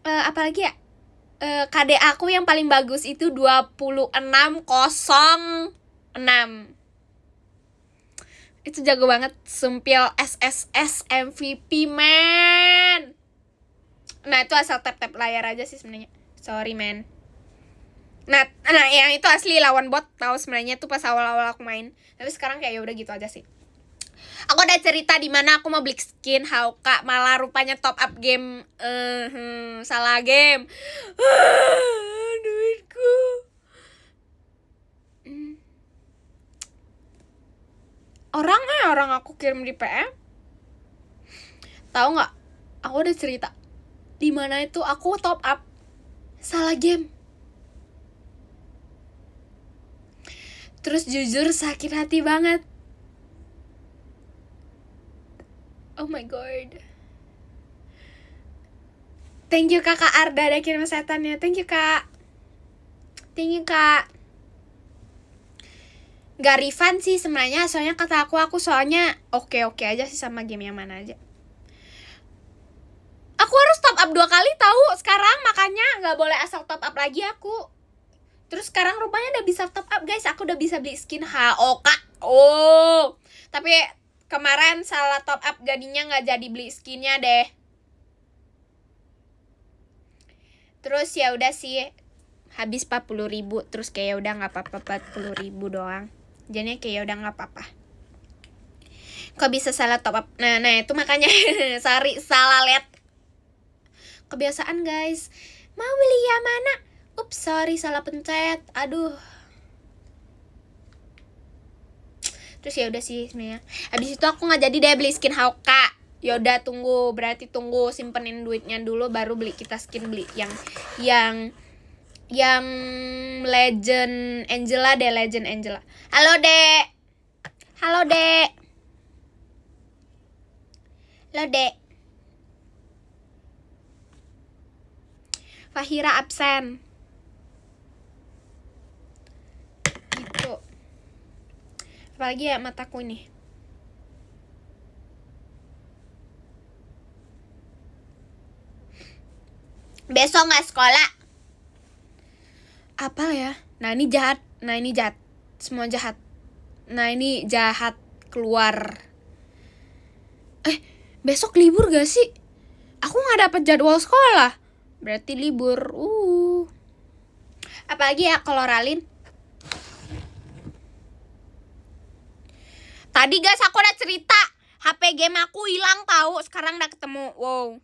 Apalagi ya? KD aku yang paling bagus itu 2606. Itu jago banget, sumpil SSS MVP man. Nah itu asal tap-tap layar aja sih sebenarnya. Sorry man. Nah yang itu asli lawan bot, tahu sebenarnya tuh pas awal-awal aku main. Tapi sekarang kayak ya udah gitu aja sih. Aku ada cerita di mana aku mau beli skin Hauka, malah rupanya top up game. Salah game. Duitku. Orang aku kirim di PM. Tahu nggak? Aku ada cerita di mana itu aku top up salah game. Terus jujur sakit hati banget. Oh my god. Thank you kakak Arda ada kirim setannya. Thank you kak. Thank you kak. Gak refund sih sebenarnya, soalnya kata aku soalnya oke aja sih sama game yang mana aja. Aku harus top up 2 kali tahu sekarang, makanya gak boleh asal top up lagi aku. Terus sekarang rupanya udah bisa top up guys, aku udah bisa beli skin HOK. Oh, tapi kemarin salah top up jadinya gak jadi beli skinnya deh. Terus ya udah sih habis 40.000, terus kayak udah nggak apa-apa 40.000 doang. Jadinya kayak udah nggak apa-apa. Kok bisa salah top up? Nah itu makanya sorry salah liat. Kebiasaan guys. Mau beli yang mana? Ups sorry salah pencet. Aduh. Terus ya udah sih sebenarnya. Habis itu aku nggak jadi deh beli skin Hauka. Yaudah tunggu, berarti tunggu simpenin duitnya dulu baru beli kita skin, beli yang Legend Angela deh, Legend Angela. Halo dek. Halo dek. Halo dek. Fahira absen. Gitu. Apalagi ya mataku ini. Besok gak sekolah. Apa ya? Nah ini jahat. Semua jahat. Nah ini jahat keluar. Besok libur gak sih? Aku gak dapet jadwal sekolah. Berarti libur. Apalagi ya kalau Ralin. Tadi guys aku udah cerita, HP game aku hilang tahu, sekarang udah ketemu. Wow.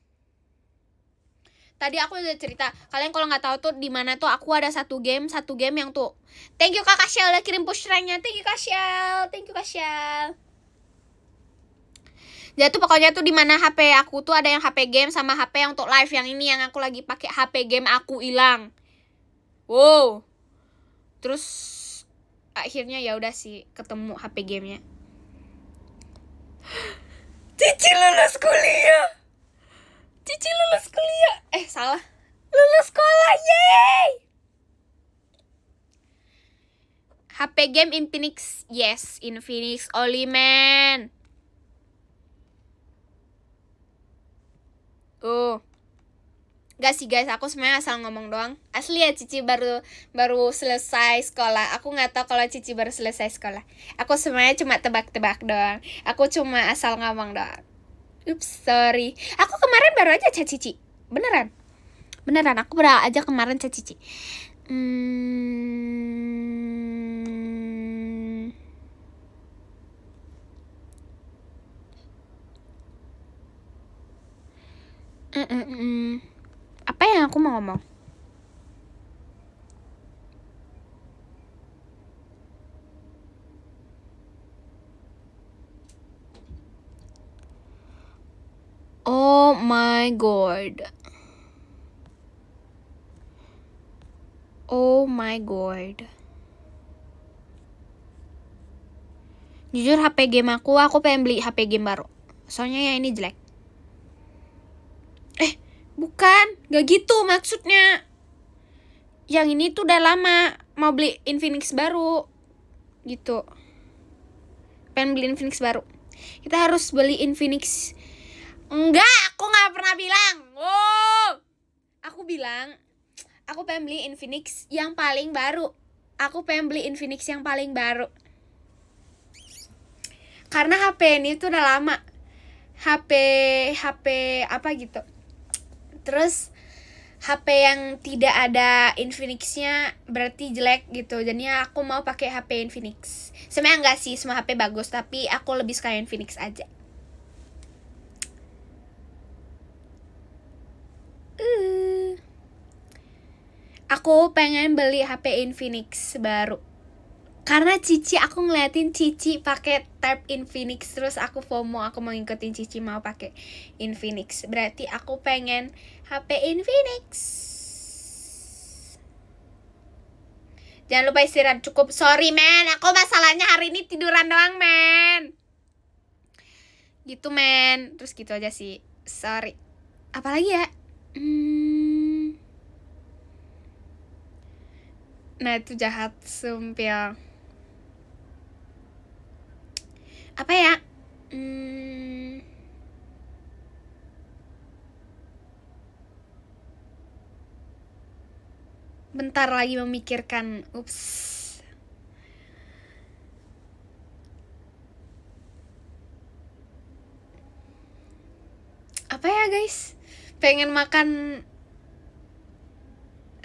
Tadi aku udah cerita. Kalian kalau nggak tahu tuh di mana tuh aku ada satu game yang tuh. Thank you Kak Shell udah kirim push rank-nya. Thank you Kak Shell. Jadi tuh pokoknya tuh di mana HP aku tuh ada yang HP game sama HP yang untuk live, yang ini yang aku lagi pakai HP game aku hilang. Wow. Terus akhirnya ya udah sih ketemu HP gamenya. Cici lulus kuliah. Salah. Lulus sekolah, yeay. HP game Infinix, yes, Infinix only man. Gak sih guys, aku sebenarnya asal ngomong doang. Asli ya Cici baru selesai sekolah. Aku nggak tahu kalau Cici baru selesai sekolah. Aku sebenarnya cuma tebak-tebak doang. Aku cuma asal ngomong doang. Ups, sorry. Aku kemarin baru aja chat Cici. Beneran, aku baru aja kemarin chat Cici. Apa yang aku mau ngomong? Oh my god. Jujur HP game aku pengen beli HP game baru. Soalnya ya ini jelek. Bukan, gak gitu maksudnya. Yang ini tuh udah lama mau beli Infinix baru. Gitu. Pengen beli Infinix baru. Kita harus beli Infinix. Enggak, aku gak pernah bilang. Aku pengen beli Infinix yang paling baru. Karena HP ini tuh udah lama. HP apa gitu. Terus HP yang tidak ada Infinix-nya berarti jelek gitu. Jadinya aku mau pakai HP Infinix. Sebenarnya enggak sih, semua HP bagus, tapi aku lebih suka Infinix aja. Aku pengen beli HP Infinix baru. Karena aku ngeliatin Cici pakai tab Infinix, terus aku FOMO, aku mau ngikutin Cici mau pakai Infinix. Berarti aku pengen HP Infinix. Jangan lupa istirahat cukup. Sorry men, aku masalahnya hari ini tiduran doang men. Gitu men, terus gitu aja sih. Sorry. Apalagi ya? Nah itu jahat, sumpil. Apa ya? Bentar lagi memikirkan. Ups. Apa ya guys? Pengen makan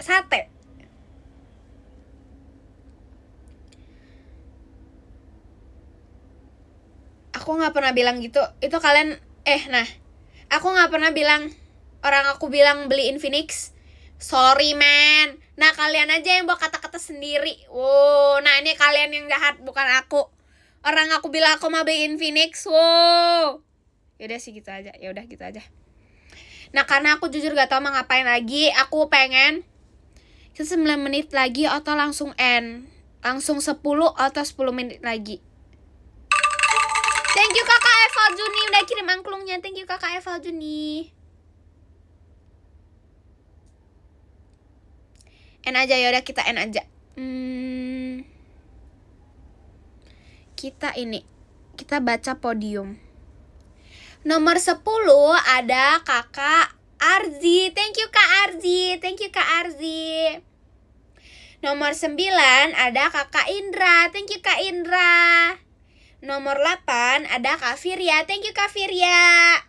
sate. Aku gak pernah bilang gitu. Itu kalian aku gak pernah bilang. Orang aku bilang beli Infinix. Sorry man. Nah kalian aja yang bawa kata-kata sendiri. Wow, nah ini kalian yang jahat, bukan aku. Orang aku bilang aku mau beli Infinix. Wow. Yaudah sih gitu aja. Yaudah gitu aja. Nah karena aku jujur gak tau mau ngapain lagi. Aku pengen 9 menit lagi atau langsung end. Langsung 10 atau 10 menit lagi. Thank you kakak Eva Juni udah kirim angklungnya. Thank you kakak Eva Juni. End aja, yaudah kita end aja. Kita baca podium. Nomor 10 ada kakak Arzi. Thank you kak Arzi. Thank you kak Arzi. Nomor 9 ada kakak Indra. Thank you kak Indra. Nomor 8 ada kak Firya. Thank you kak Firya.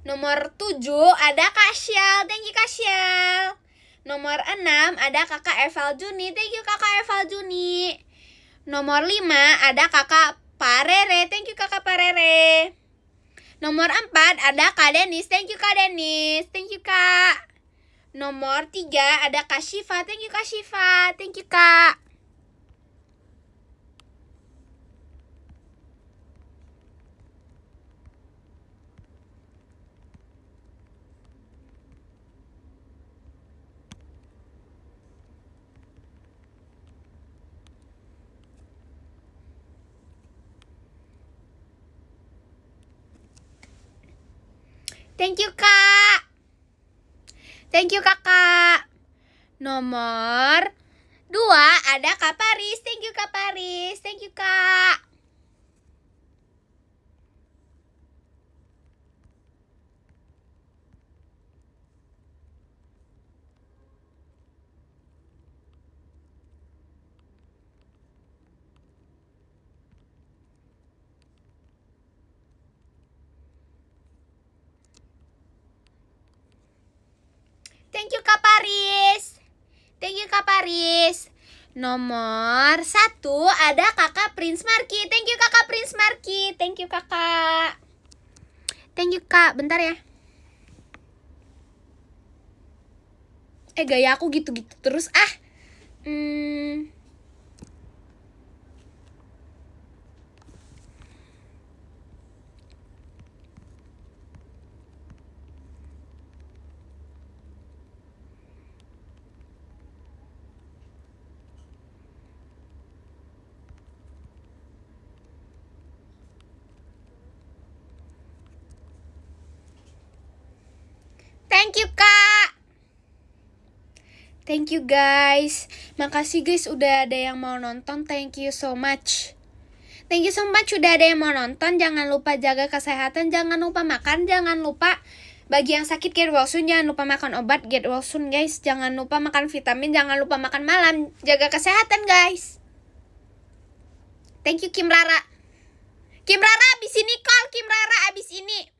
Nomor 7 ada kak Syal. Thank you kak Syal. Nomor 6 ada kakak Eval Juni. Thank you kakak Eval Juni. Nomor 5 ada kakak Parere. Thank you kakak Parere. Nomor 4 ada kak Denis. Thank you kak Denis. Thank you kak. Nomor 3 ada kak Syifa. Thank you kak Syifa. Thank you kak. Thank you kak. Thank you kakak. Nomor 2 ada kak Paris. Thank you kak Paris. Thank you kak. Thank you kak Paris. Thank you kak Paris. Nomor 1 ada kakak Prince Marky. Thank you kakak Prince Marky. Thank you kakak. Thank you kak. Bentar ya. Gaya aku gitu-gitu terus Thank you kak. Thank you guys. Makasih guys udah ada yang mau nonton. Thank you so much. Thank you so much udah ada yang mau nonton. Jangan lupa jaga kesehatan. Jangan lupa makan. Jangan lupa Bagi yang sakit get well soon, jangan lupa makan obat, get well soon guys. Jangan lupa makan vitamin, jangan lupa makan malam. Jaga kesehatan guys. Thank you Kim Rara. Kim Rara abis ini call, Kim Rara abis ini.